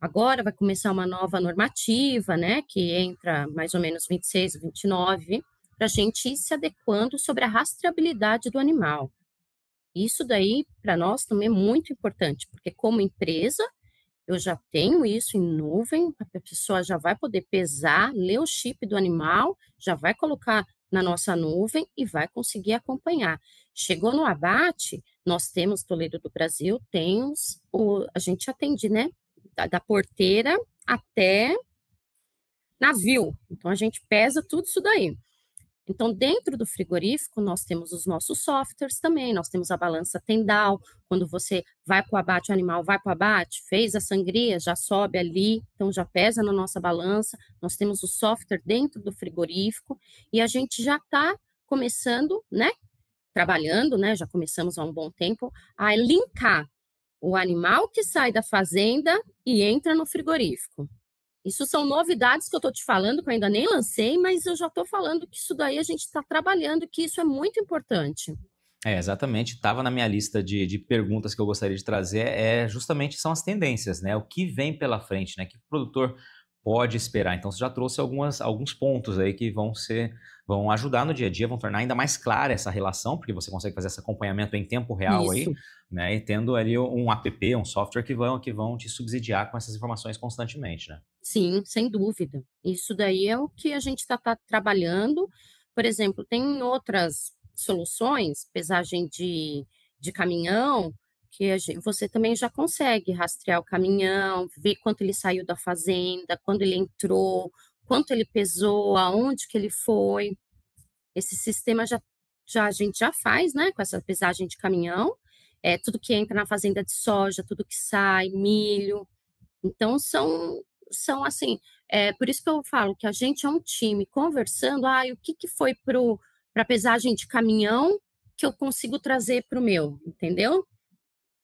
[SPEAKER 2] agora vai começar uma nova normativa, né, que entra mais ou menos 26, 29, para a gente ir se adequando sobre a rastreabilidade do animal. Isso daí, para nós, também é muito importante, porque como empresa, eu já tenho isso em nuvem, a pessoa já vai poder pesar, ler o chip do animal, já vai colocar na nossa nuvem e vai conseguir acompanhar. Chegou no abate, nós temos Toledo do Brasil, temos a gente atende, né, da porteira até navio. Então a gente pesa tudo isso daí. Então, dentro do frigorífico, nós temos os nossos softwares também, nós temos a balança Tendal, quando você vai para o abate, o animal vai para o abate, fez a sangria, já sobe ali, então já pesa na nossa balança, nós temos o software dentro do frigorífico, e a gente já está começando, né, trabalhando, né, já começamos há um bom tempo, a linkar o animal que sai da fazenda e entra no frigorífico. Isso são novidades que eu estou te falando, que eu ainda nem lancei, mas eu já estou falando que isso daí a gente está trabalhando, que isso é muito importante.
[SPEAKER 1] Exatamente. Estava na minha lista de perguntas que eu gostaria de trazer, justamente são as tendências, né? O que vem pela frente, né? Que o produtor pode esperar. Então, você já trouxe alguns pontos aí que vão ajudar no dia a dia, vão tornar ainda mais clara essa relação, porque você consegue fazer esse acompanhamento em tempo real aí,
[SPEAKER 2] Isso.
[SPEAKER 1] né? E tendo ali um app, um software que vão te subsidiar com essas informações constantemente, né?
[SPEAKER 2] Sim, sem dúvida. Isso daí é o que a gente está trabalhando. Por exemplo, tem outras soluções, pesagem de caminhão, porque você também já consegue rastrear o caminhão, ver quanto ele saiu da fazenda, quando ele entrou, quanto ele pesou, aonde que ele foi. Esse sistema já a gente já faz, né, com essa pesagem de caminhão, tudo que entra na fazenda de soja, tudo que sai, milho. Então são assim, por isso que eu falo que a gente é um time conversando, o que que foi pra pesagem de caminhão que eu consigo trazer para o meu, entendeu?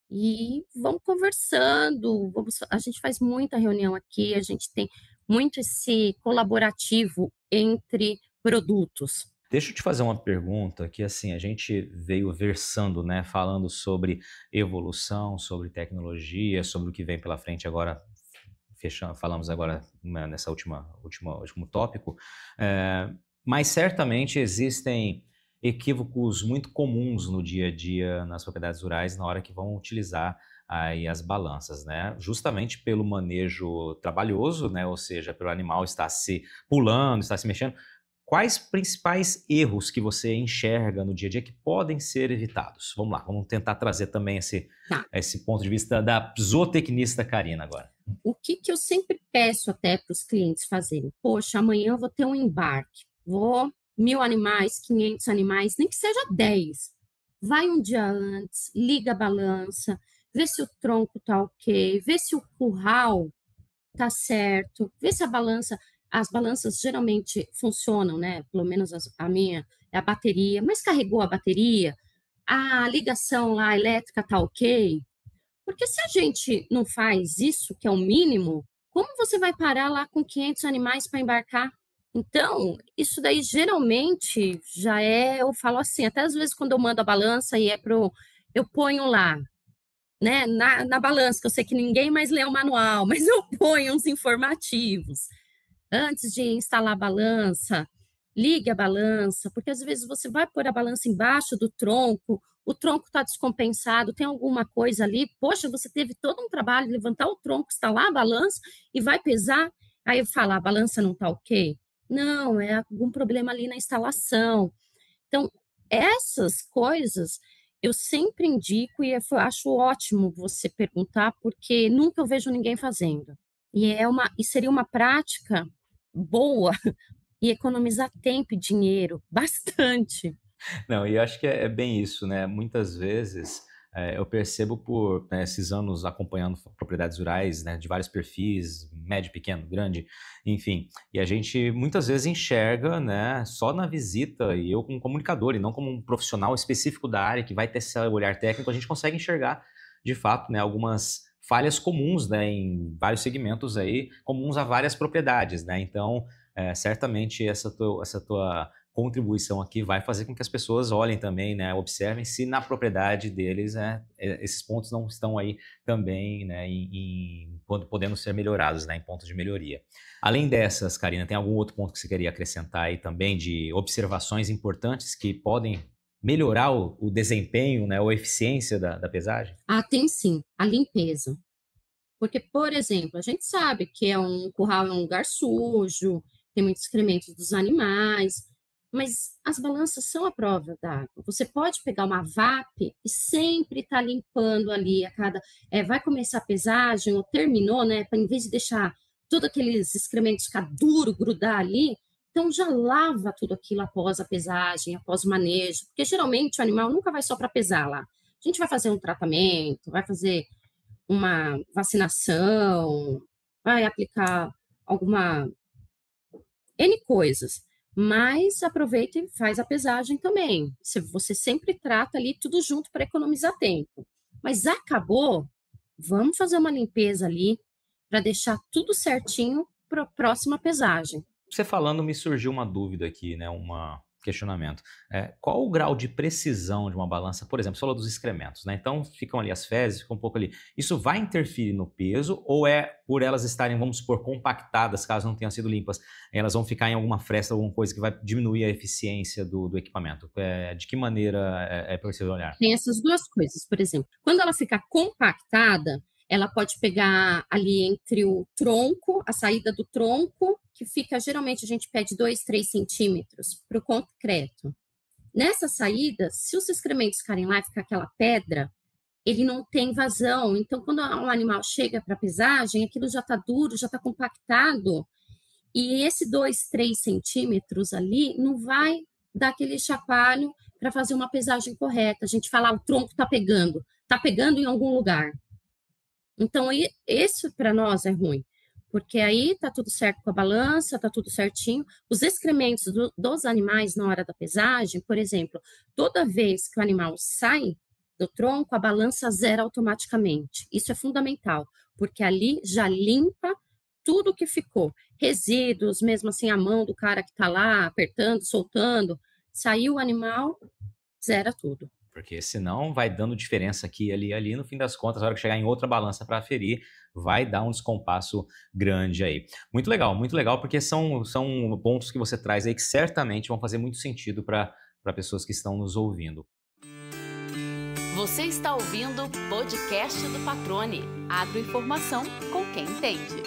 [SPEAKER 2] E vamos conversando, a gente faz muita reunião aqui, a gente tem muito esse colaborativo entre produtos.
[SPEAKER 1] Deixa eu te fazer uma pergunta que, assim, a gente veio versando, né, falando sobre evolução, sobre tecnologia, sobre o que vem pela frente agora, falamos agora, né, nessa último tópico, mas certamente existem equívocos muito comuns no dia a dia nas propriedades rurais na hora que vão utilizar aí as balanças, né? Justamente pelo manejo trabalhoso, né? Ou seja, pelo animal estar se pulando, estar se mexendo. Quais principais erros que você enxerga no dia a dia que podem ser evitados? Vamos lá, vamos tentar trazer também
[SPEAKER 2] Tá.
[SPEAKER 1] esse ponto de vista da zootecnista Karina agora.
[SPEAKER 2] O que que eu sempre peço até para os clientes fazerem? Poxa, amanhã eu vou ter um embarque, vou 1000 animais, 500 animais, nem que seja 10. Vai um dia antes, liga a balança, vê se o tronco tá ok, vê se o curral tá certo, vê se as balanças geralmente funcionam, né? Pelo menos a minha é a bateria, mas carregou a bateria, a ligação lá elétrica tá ok? Porque se a gente não faz isso, que é o mínimo, como você vai parar lá com 500 animais para embarcar? Então, isso daí geralmente já eu falo assim, até às vezes quando eu mando a balança e eu ponho lá, né, na balança, que eu sei que ninguém mais lê o manual, mas eu ponho uns informativos. Antes de instalar a balança, ligue a balança, porque às vezes você vai pôr a balança embaixo do tronco, o tronco está descompensado, tem alguma coisa ali, poxa, você teve todo um trabalho de levantar o tronco, instalar a balança e vai pesar. Aí eu falo, a balança não está ok? Não, é algum problema ali na instalação. Então, essas coisas eu sempre indico e acho ótimo você perguntar, porque nunca eu vejo ninguém fazendo. E seria uma prática boa e economizar tempo e dinheiro, bastante.
[SPEAKER 1] Não, e acho que é bem isso, né? Muitas vezes eu percebo por, né, esses anos acompanhando propriedades rurais, né, de vários perfis, médio, pequeno, grande, enfim, e a gente muitas vezes enxerga, né, só na visita, e eu como comunicador, e não como um profissional específico da área que vai ter esse olhar técnico, a gente consegue enxergar, de fato, né, algumas falhas comuns, né, em vários segmentos aí, comuns a várias propriedades, né? Então, certamente essa tua contribuição aqui vai fazer com que as pessoas olhem também, né, observem se na propriedade deles, né, esses pontos não estão aí também, né, podendo ser melhorados, né, em pontos de melhoria. Além dessas, Karina, tem algum outro ponto que você queria acrescentar aí também de observações importantes que podem melhorar o desempenho, né, ou a eficiência da pesagem?
[SPEAKER 2] Tem sim, a limpeza. Porque, por exemplo, a gente sabe que um curral é um lugar sujo, tem muitos excrementos dos animais, mas as balanças são a prova d'água. Você pode pegar uma VAP e sempre estar limpando ali vai começar a pesagem ou terminou, né? Em vez de deixar todos aqueles excrementos ficar duro, grudar ali, então já lava tudo aquilo após a pesagem, após o manejo, porque geralmente o animal nunca vai só para pesar lá. A gente vai fazer um tratamento, vai fazer uma vacinação, vai aplicar alguma N coisas, mas aproveita e faz a pesagem também. Você sempre trata ali tudo junto para economizar tempo. Mas acabou, vamos fazer uma limpeza ali para deixar tudo certinho para a próxima pesagem.
[SPEAKER 1] Você falando, me surgiu uma dúvida aqui, né, um questionamento. Qual o grau de precisão de uma balança? Por exemplo, você falou dos excrementos, né? Então ficam ali as fezes, fica um pouco ali. Isso vai interferir no peso ou é por elas estarem, vamos supor, compactadas, caso não tenham sido limpas, elas vão ficar em alguma fresta, alguma coisa que vai diminuir a eficiência do equipamento? De que maneira é possível olhar?
[SPEAKER 2] Tem essas duas coisas, por exemplo, quando ela fica compactada, ela pode pegar ali entre o tronco, a saída do tronco, que fica, geralmente a gente pede 2, 3 centímetros para o concreto. Nessa saída, se os excrementos ficarem lá e ficar aquela pedra, ele não tem vazão. Então, quando um animal chega para pesagem, aquilo já está duro, já está compactado, e esse 2, 3 centímetros ali não vai dar aquele chacoalho para fazer uma pesagem correta. A gente fala, o tronco está pegando em algum lugar. Então, isso para nós é ruim, porque aí está tudo certo com a balança, está tudo certinho. Os excrementos dos animais na hora da pesagem, por exemplo, toda vez que o animal sai do tronco, a balança zera automaticamente. Isso é fundamental, porque ali já limpa tudo que ficou. Resíduos, mesmo assim, a mão do cara que está lá apertando, soltando, saiu o animal, zera tudo.
[SPEAKER 1] Porque senão vai dando diferença aqui, ali, no fim das contas, na hora que chegar em outra balança para aferir, vai dar um descompasso grande aí. Muito legal, porque são pontos que você traz aí que certamente vão fazer muito sentido para pessoas que estão nos ouvindo.
[SPEAKER 3] Você está ouvindo o podcast do Patrone, agroinformação com quem entende.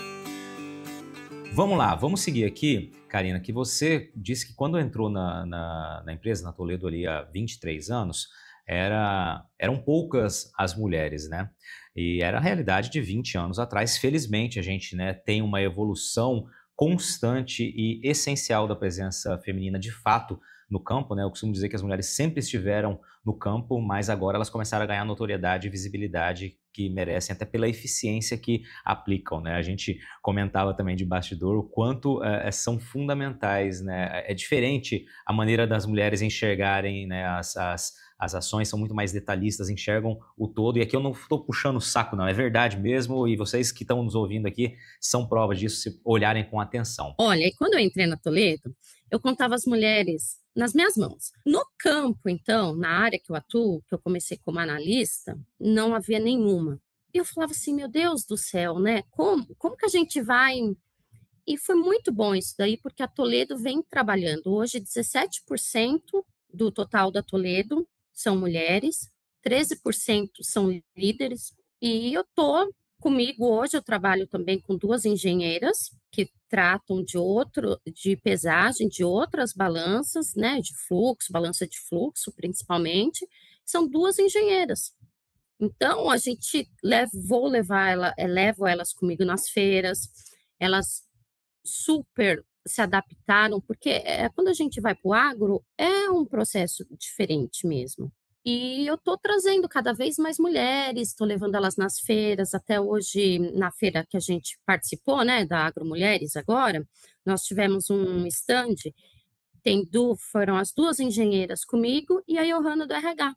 [SPEAKER 1] Vamos lá, vamos seguir aqui, Karina, que você disse que quando entrou na empresa, na Toledo ali há 23 anos, eram poucas as mulheres, né? E era a realidade de 20 anos atrás. Felizmente, a gente, né, tem uma evolução constante e essencial da presença feminina de fato no campo, né? Eu costumo dizer que as mulheres sempre estiveram no campo, mas agora elas começaram a ganhar notoriedade e visibilidade que merecem, até pela eficiência que aplicam, né? A gente comentava também de bastidor o quanto são fundamentais, né? É diferente a maneira das mulheres enxergarem, né, as ações, são muito mais detalhistas, enxergam o todo, e aqui eu não estou puxando o saco, não, é verdade mesmo, e vocês que estão nos ouvindo aqui são provas disso, se olharem com atenção.
[SPEAKER 2] Olha, e quando eu entrei na Toledo, eu contava as mulheres nas minhas mãos. No campo, então, na área que eu atuo, que eu comecei como analista, não havia nenhuma. E eu falava assim, meu Deus do céu, né? Como que a gente vai... E foi muito bom isso daí, porque a Toledo vem trabalhando. Hoje, 17% do total da Toledo são mulheres, 13% são líderes, e eu tô comigo hoje, eu trabalho também com 2 engenheiras que tratam de pesagem, de outras balanças, né, de fluxo, balança de fluxo principalmente, são 2 engenheiras. Então, a gente levo elas comigo nas feiras, elas super se adaptaram, porque quando a gente vai para o agro, é um processo diferente mesmo. E eu estou trazendo cada vez mais mulheres, estou levando elas nas feiras. Até hoje, na feira que a gente participou, né, da Agro Mulheres agora, nós tivemos um stand, foram as 2 engenheiras comigo e a Johanna do RH.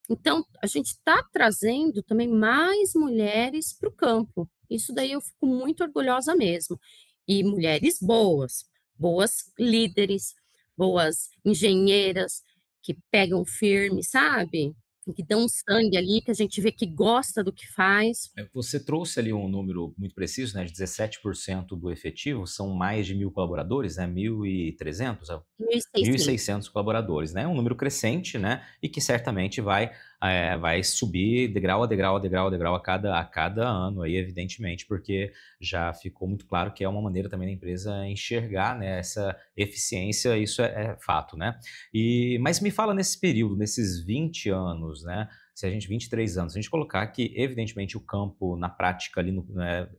[SPEAKER 2] Então, a gente está trazendo também mais mulheres para o campo. Isso daí eu fico muito orgulhosa mesmo. E mulheres boas, boas líderes, boas engenheiras, que pegam firme, sabe? Que dão sangue ali, que a gente vê que gosta do que faz.
[SPEAKER 1] Você trouxe ali um número muito preciso, né, de 17% do efetivo, são mais de 1.000 colaboradores, né, 1.300,
[SPEAKER 2] 1.600.
[SPEAKER 1] 1.600 colaboradores, né, um número crescente, né, e que certamente vai subir degrau a degrau, a cada ano, aí, evidentemente, porque já ficou muito claro que é uma maneira também da empresa enxergar, né, essa eficiência, isso é fato, né. Mas me fala nesse período, nesses 20 anos, né, se a gente, 23 anos, se a gente colocar que, evidentemente, o campo, na prática, ali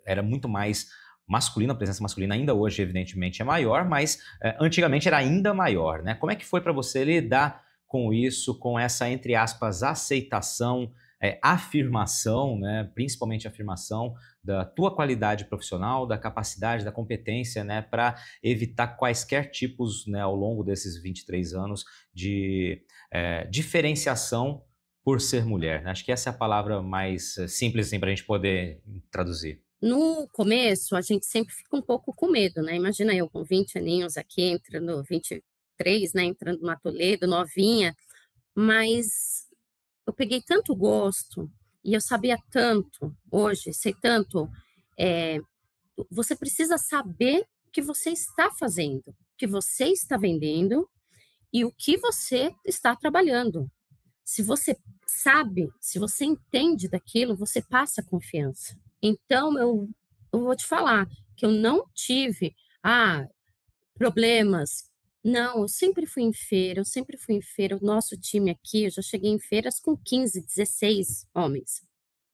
[SPEAKER 1] era muito mais masculino, a presença masculina ainda hoje, evidentemente, é maior, mas antigamente era ainda maior, né? Como é que foi para você lidar com isso, com essa, entre aspas, aceitação, afirmação, né? Principalmente afirmação da tua qualidade profissional, da capacidade, da competência, né? Para evitar quaisquer tipos, né, ao longo desses 23 anos, de diferenciação por ser mulher, né? Acho que essa é a palavra mais simples assim, para a gente poder traduzir.
[SPEAKER 2] No começo, a gente sempre fica um pouco com medo, né? Imagina eu com 20 aninhos aqui, entrando 23, né? Entrando numa Toledo, novinha, mas eu peguei tanto gosto e eu sabia tanto, hoje, sei tanto, é, você precisa saber o que você está fazendo, o que você está vendendo e o que você está trabalhando. Se você sabe, se você entende daquilo, você passa confiança. Então, eu vou te falar que eu não tive problemas Não, eu sempre fui em feira, eu sempre fui em feira. O nosso time aqui, eu já cheguei em feiras com 15, 16 homens.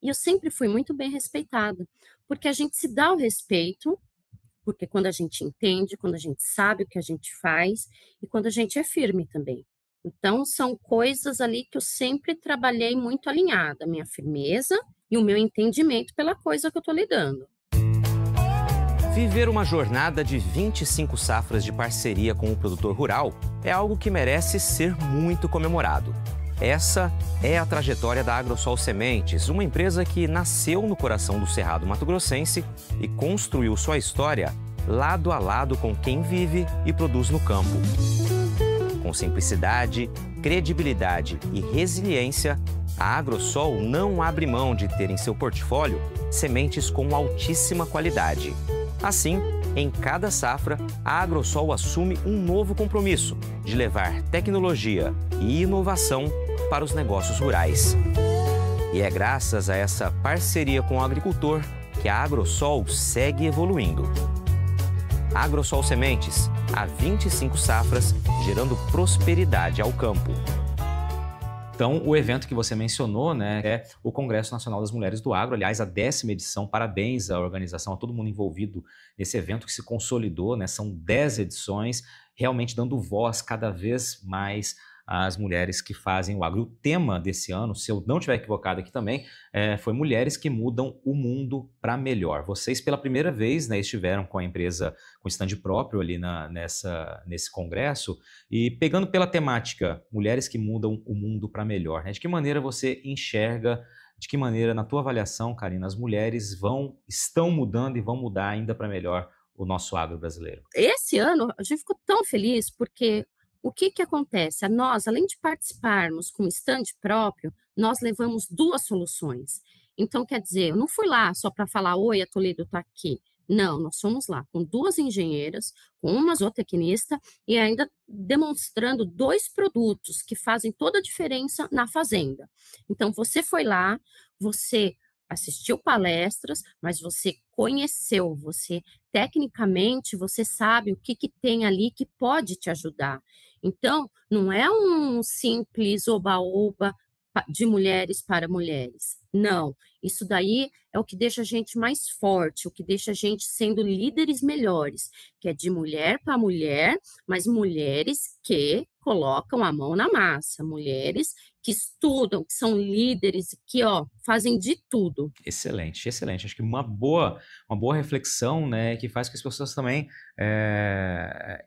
[SPEAKER 2] E eu sempre fui muito bem respeitada, porque a gente se dá o respeito, porque quando a gente entende, quando a gente sabe o que a gente faz e quando a gente é firme também. Então, são coisas ali que eu sempre trabalhei muito alinhada, a minha firmeza e o meu entendimento pela coisa que eu estou lidando.
[SPEAKER 1] Viver uma jornada de 25 safras de parceria com o produtor rural é algo que merece ser muito comemorado. Essa é a trajetória da Agrosol Sementes, uma empresa que nasceu no coração do Cerrado Mato-Grossense e construiu sua história lado a lado com quem vive e produz no campo. Com simplicidade, credibilidade e resiliência, a Agrosol não abre mão de ter em seu portfólio sementes com altíssima qualidade. Assim, em cada safra, a Agrosol assume um novo compromisso de levar tecnologia e inovação para os negócios rurais. E é graças a essa parceria com o agricultor que a Agrosol segue evoluindo. Agrosol Sementes, há 25 safras, gerando prosperidade ao campo. Então, o evento que você mencionou, né, é o Congresso Nacional das Mulheres do Agro, aliás, a 10ª edição. Parabéns à organização, a todo mundo envolvido nesse evento que se consolidou, né, são 10 edições, realmente dando voz cada vez mais às mulheres que fazem o agro. O tema desse ano, se eu não estiver equivocado aqui também, foi Mulheres que Mudam o Mundo para Melhor. Vocês, pela primeira vez, né, estiveram com a empresa com stand próprio ali nesse congresso, e pegando pela temática Mulheres que Mudam o Mundo para Melhor, né, de que maneira você enxerga, de que maneira, na tua avaliação, Karina, as mulheres estão mudando e vão mudar ainda para melhor o nosso agro brasileiro?
[SPEAKER 2] Esse ano, a gente ficou tão feliz porque o que acontece? Nós, além de participarmos com stand próprio, nós levamos 2 soluções. Então, quer dizer, eu não fui lá só para falar, oi, a Toledo está aqui. Não, nós fomos lá com 2 engenheiras, com uma zootecnista e ainda demonstrando 2 produtos que fazem toda a diferença na fazenda. Então, você foi lá, você assistiu palestras, mas você conheceu, você tecnicamente você sabe o que tem ali que pode te ajudar. Então, não é um simples oba-oba de mulheres para mulheres. Não, isso daí é o que deixa a gente mais forte, o que deixa a gente sendo líderes melhores, que é de mulher para mulher, mas mulheres que colocam a mão na massa, mulheres que estudam, que são líderes, que fazem de tudo.
[SPEAKER 1] Excelente, excelente. Acho que uma boa reflexão, né, que faz com que as pessoas também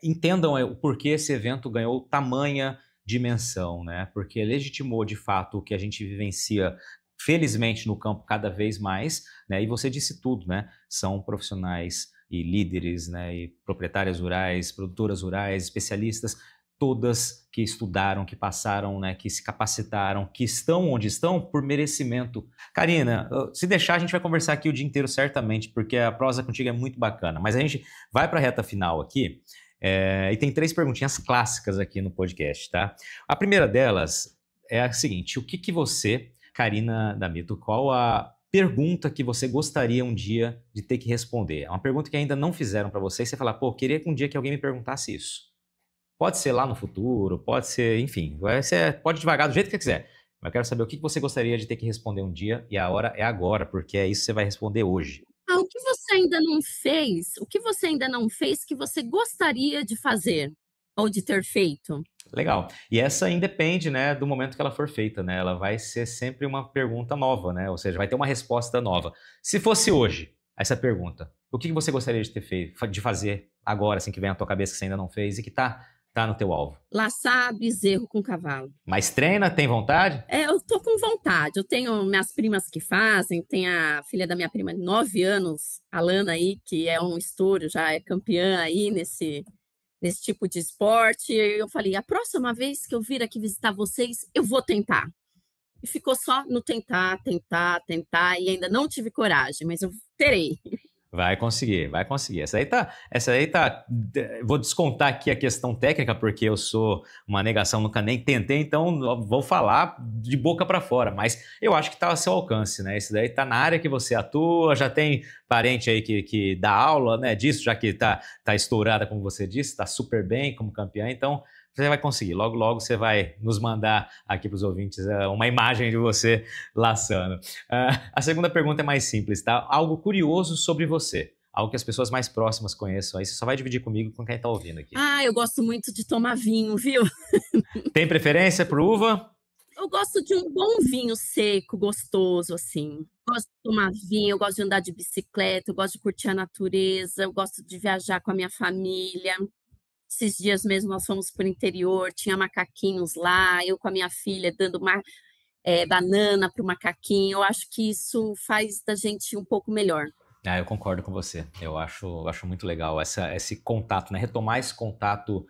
[SPEAKER 1] entendam o porquê esse evento ganhou tamanha dimensão, né? Porque legitimou de fato o que a gente vivencia, felizmente, no campo cada vez mais, né? E você disse tudo, né? São profissionais e líderes, né? E proprietárias rurais, produtoras rurais, especialistas, todas que estudaram, que passaram, né, que se capacitaram, que estão onde estão por merecimento. Karina, se deixar, a gente vai conversar aqui o dia inteiro, certamente, porque a prosa contigo é muito bacana. Mas a gente vai para a reta final aqui, e tem 3 perguntinhas clássicas aqui no podcast, tá? A primeira delas é a seguinte: o que você, Karina D'Amito, qual a pergunta que você gostaria um dia de ter que responder? É uma pergunta que ainda não fizeram para você, e você fala, pô, queria que um dia que alguém me perguntasse isso. Pode ser lá no futuro, pode ser, enfim, pode devagar do jeito que você quiser. Mas eu quero saber o que você gostaria de ter que responder um dia, e a hora é agora, porque é isso que você vai responder hoje.
[SPEAKER 2] O que você ainda não fez? O que você ainda não fez que você gostaria de fazer ou de ter feito?
[SPEAKER 1] Legal. E essa independe, né, do momento que ela for feita, né? Ela vai ser sempre uma pergunta nova, né? Ou seja, vai ter uma resposta nova. Se fosse hoje essa pergunta, o que você gostaria de ter feito, de fazer agora, assim, que vem à tua cabeça que você ainda não fez e que tá no teu alvo?
[SPEAKER 2] Laçar bezerro com cavalo.
[SPEAKER 1] Mas treina, tem vontade?
[SPEAKER 2] Eu tô com vontade. Eu tenho minhas primas que fazem, tem a filha da minha prima de 9 anos, a Lana aí, que é um estouro, já é campeã aí nesse tipo de esporte. E eu falei, a próxima vez que eu vir aqui visitar vocês, eu vou tentar. E ficou só no tentar, e ainda não tive coragem, mas eu terei.
[SPEAKER 1] Vai conseguir, vai conseguir. Essa aí tá. Vou descontar aqui a questão técnica, porque eu sou uma negação, nunca nem tentei, então vou falar de boca para fora. Mas eu acho que tá ao seu alcance, né? Esse daí tá na área que você atua, já tem parente aí que dá aula, né, disso, já que tá estourada, como você disse, tá super bem como campeã, então você vai conseguir. Logo, logo você vai nos mandar aqui para os ouvintes uma imagem de você laçando. A segunda pergunta é mais simples, tá? Algo curioso sobre você. Algo que as pessoas mais próximas conheçam. Aí você só vai dividir comigo com quem está ouvindo aqui.
[SPEAKER 2] Eu gosto muito de tomar vinho, viu?
[SPEAKER 1] Tem preferência por uva?
[SPEAKER 2] Eu gosto de um bom vinho seco, gostoso, assim. Gosto de tomar vinho, eu gosto de andar de bicicleta, eu gosto de curtir a natureza, eu gosto de viajar com a minha família. Esses dias mesmo nós fomos para o interior, tinha macaquinhos lá, eu com a minha filha dando banana para o macaquinho. Eu acho que isso faz da gente um pouco melhor.
[SPEAKER 1] Eu concordo com você. Eu acho muito legal esse contato, né? Retomar esse contato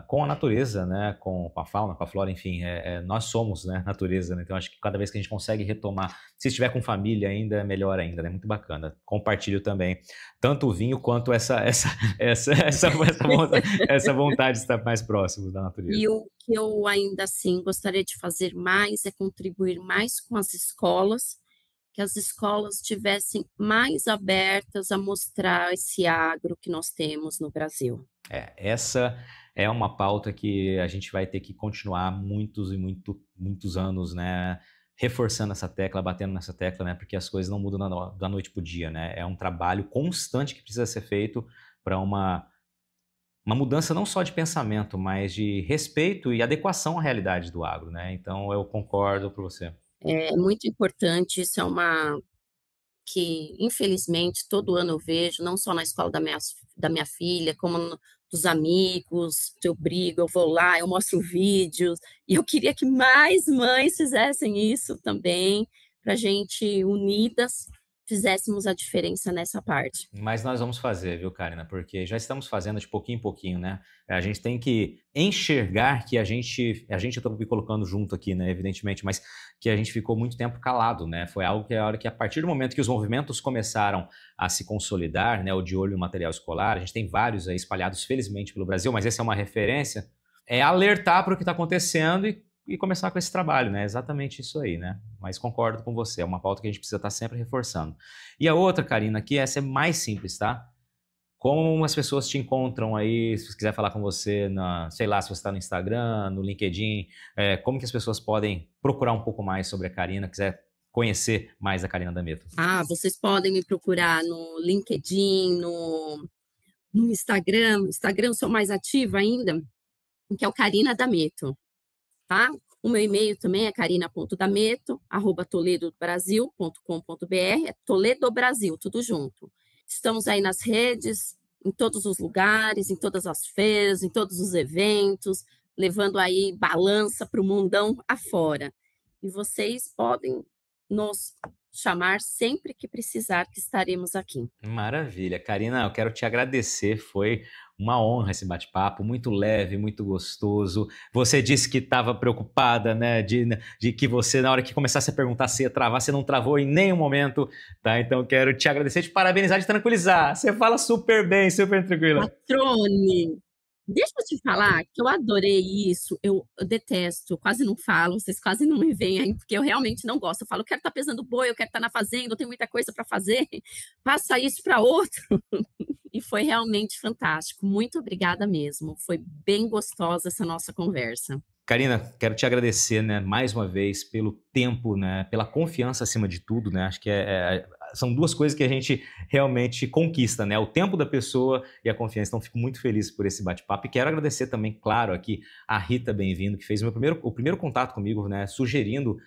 [SPEAKER 1] com a natureza, né? Com a fauna, com a flora, enfim. Nós somos, né, natureza, né? Então acho que cada vez que a gente consegue retomar, se estiver com família ainda, é melhor ainda, né? Muito bacana. Compartilho também tanto o vinho quanto essa vontade de estar mais próximo da natureza.
[SPEAKER 2] E o que eu ainda assim gostaria de fazer mais é contribuir mais com as escolas, que as escolas estivessem mais abertas a mostrar esse agro que nós temos no Brasil.
[SPEAKER 1] Essa é uma pauta que a gente vai ter que continuar muitos e muitos anos, né? Reforçando essa tecla, batendo nessa tecla, né? Porque as coisas não mudam da noite para o dia, né? É um trabalho constante que precisa ser feito para uma mudança não só de pensamento, mas de respeito e adequação à realidade do agro, né? Então eu concordo com você.
[SPEAKER 2] É muito importante, isso é que, infelizmente, todo ano eu vejo, não só na escola da minha filha, como dos amigos, eu brigo, eu vou lá, eu mostro vídeos, e eu queria que mais mães fizessem isso também, para a gente, unidas, fizéssemos a diferença nessa parte.
[SPEAKER 1] Mas nós vamos fazer, viu, Karina? Porque já estamos fazendo de pouquinho em pouquinho, né? A gente tem que enxergar que a gente eu estou me colocando junto aqui, né, evidentemente, mas que a gente ficou muito tempo calado, né? Foi algo que a partir do momento que os movimentos começaram a se consolidar, né, o de olho no material escolar, a gente tem vários aí espalhados, felizmente, pelo Brasil, mas essa é uma referência, é alertar para o que está acontecendo e começar com esse trabalho, né? Exatamente isso aí, né? Mas concordo com você, é uma pauta que a gente precisa estar sempre reforçando. E a outra, Karina, que essa é mais simples, tá? Como as pessoas te encontram aí, se quiser falar com você, sei lá, se você está no Instagram, no LinkedIn, como que as pessoas podem procurar um pouco mais sobre a Karina, quiser conhecer mais a Karina D'Ameto?
[SPEAKER 2] Vocês podem me procurar no LinkedIn, no Instagram. No Instagram eu sou mais ativa ainda, que é o Karina D'Ameto. Tá? O meu e-mail também é carina.dameto@toledobrasil.com.br, é Toledo Brasil, tudo junto. Estamos aí nas redes, em todos os lugares, em todas as feiras, em todos os eventos, levando aí balança para o mundão afora. E vocês podem nos chamar sempre que precisar, que estaremos aqui.
[SPEAKER 1] Maravilha. Karina, eu quero te agradecer, foi uma honra esse bate-papo, muito leve, muito gostoso. Você disse que estava preocupada, né, de que você, na hora que começasse a perguntar se ia travar, você não travou em nenhum momento, tá? Então, quero te agradecer, te parabenizar, te tranquilizar. Você fala super bem, super tranquila.
[SPEAKER 2] Patrone, deixa eu te falar que eu adorei isso. Eu detesto, eu quase não falo, vocês quase não me veem aí, porque eu realmente não gosto. Eu falo, eu quero estar pesando boi, eu quero estar na fazenda, eu tenho muita coisa para fazer, passa isso para outro. E foi realmente fantástico. Muito obrigada mesmo. Foi bem gostosa essa nossa conversa.
[SPEAKER 1] Karina, quero te agradecer, né, mais uma vez pelo tempo, né, pela confiança acima de tudo, né? Acho que são duas coisas que a gente realmente conquista, né? O tempo da pessoa e a confiança. Então, fico muito feliz por esse bate-papo e quero agradecer também, claro, aqui a Rita Bem-vindo, que fez o primeiro contato comigo, né, sugerindo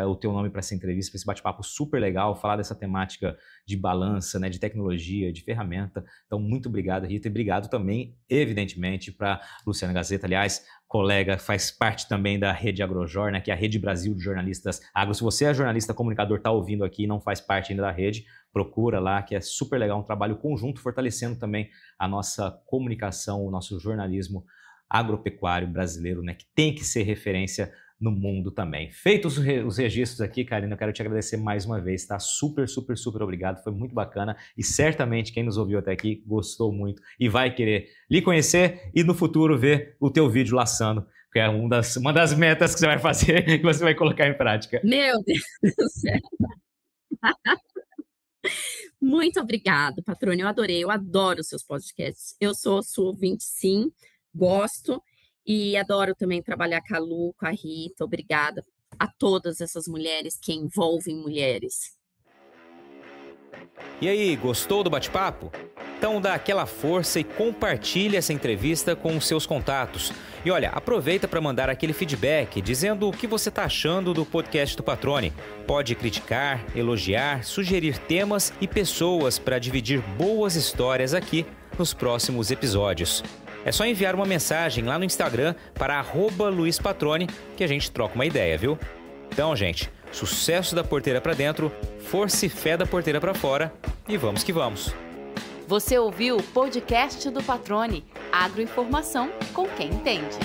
[SPEAKER 1] o teu nome para essa entrevista, para esse bate-papo super legal, falar dessa temática de balança, né, de tecnologia, de ferramenta. Então, muito obrigado, Rita, e obrigado também, evidentemente, para Luciana Gazeta, aliás, colega, faz parte também da Rede Agrojor, né, que é a Rede Brasil de Jornalistas Agro. Se você é jornalista, comunicador, está ouvindo aqui e não faz parte ainda da rede, procura lá, que é super legal, um trabalho conjunto, fortalecendo também a nossa comunicação, o nosso jornalismo agropecuário brasileiro, né, que tem que ser referência no mundo também. Feitos os registros aqui, Karina, eu quero te agradecer mais uma vez, tá? Super, super, super obrigado, foi muito bacana e certamente quem nos ouviu até aqui gostou muito e vai querer lhe conhecer e no futuro ver o teu vídeo laçando, que é uma das metas que você vai fazer e que você vai colocar em prática.
[SPEAKER 2] Meu Deus do céu! Muito obrigada, Patrone, eu adorei, eu adoro os seus podcasts. Eu sou sua ouvinte, sim, gosto e adoro também trabalhar com a Lu, com a Rita. Obrigada a todas essas mulheres que envolvem mulheres.
[SPEAKER 1] E aí, gostou do bate-papo? Então dá aquela força e compartilha essa entrevista com os seus contatos. E olha, aproveita para mandar aquele feedback dizendo o que você está achando do podcast do Patrone. Pode criticar, elogiar, sugerir temas e pessoas para dividir boas histórias aqui nos próximos episódios. É só enviar uma mensagem lá no Instagram para @LuizPatrone que a gente troca uma ideia, viu? Então, gente, sucesso da porteira para dentro, força e fé da porteira para fora e vamos que vamos.
[SPEAKER 3] Você ouviu o podcast do Patrone, agroinformação com quem entende.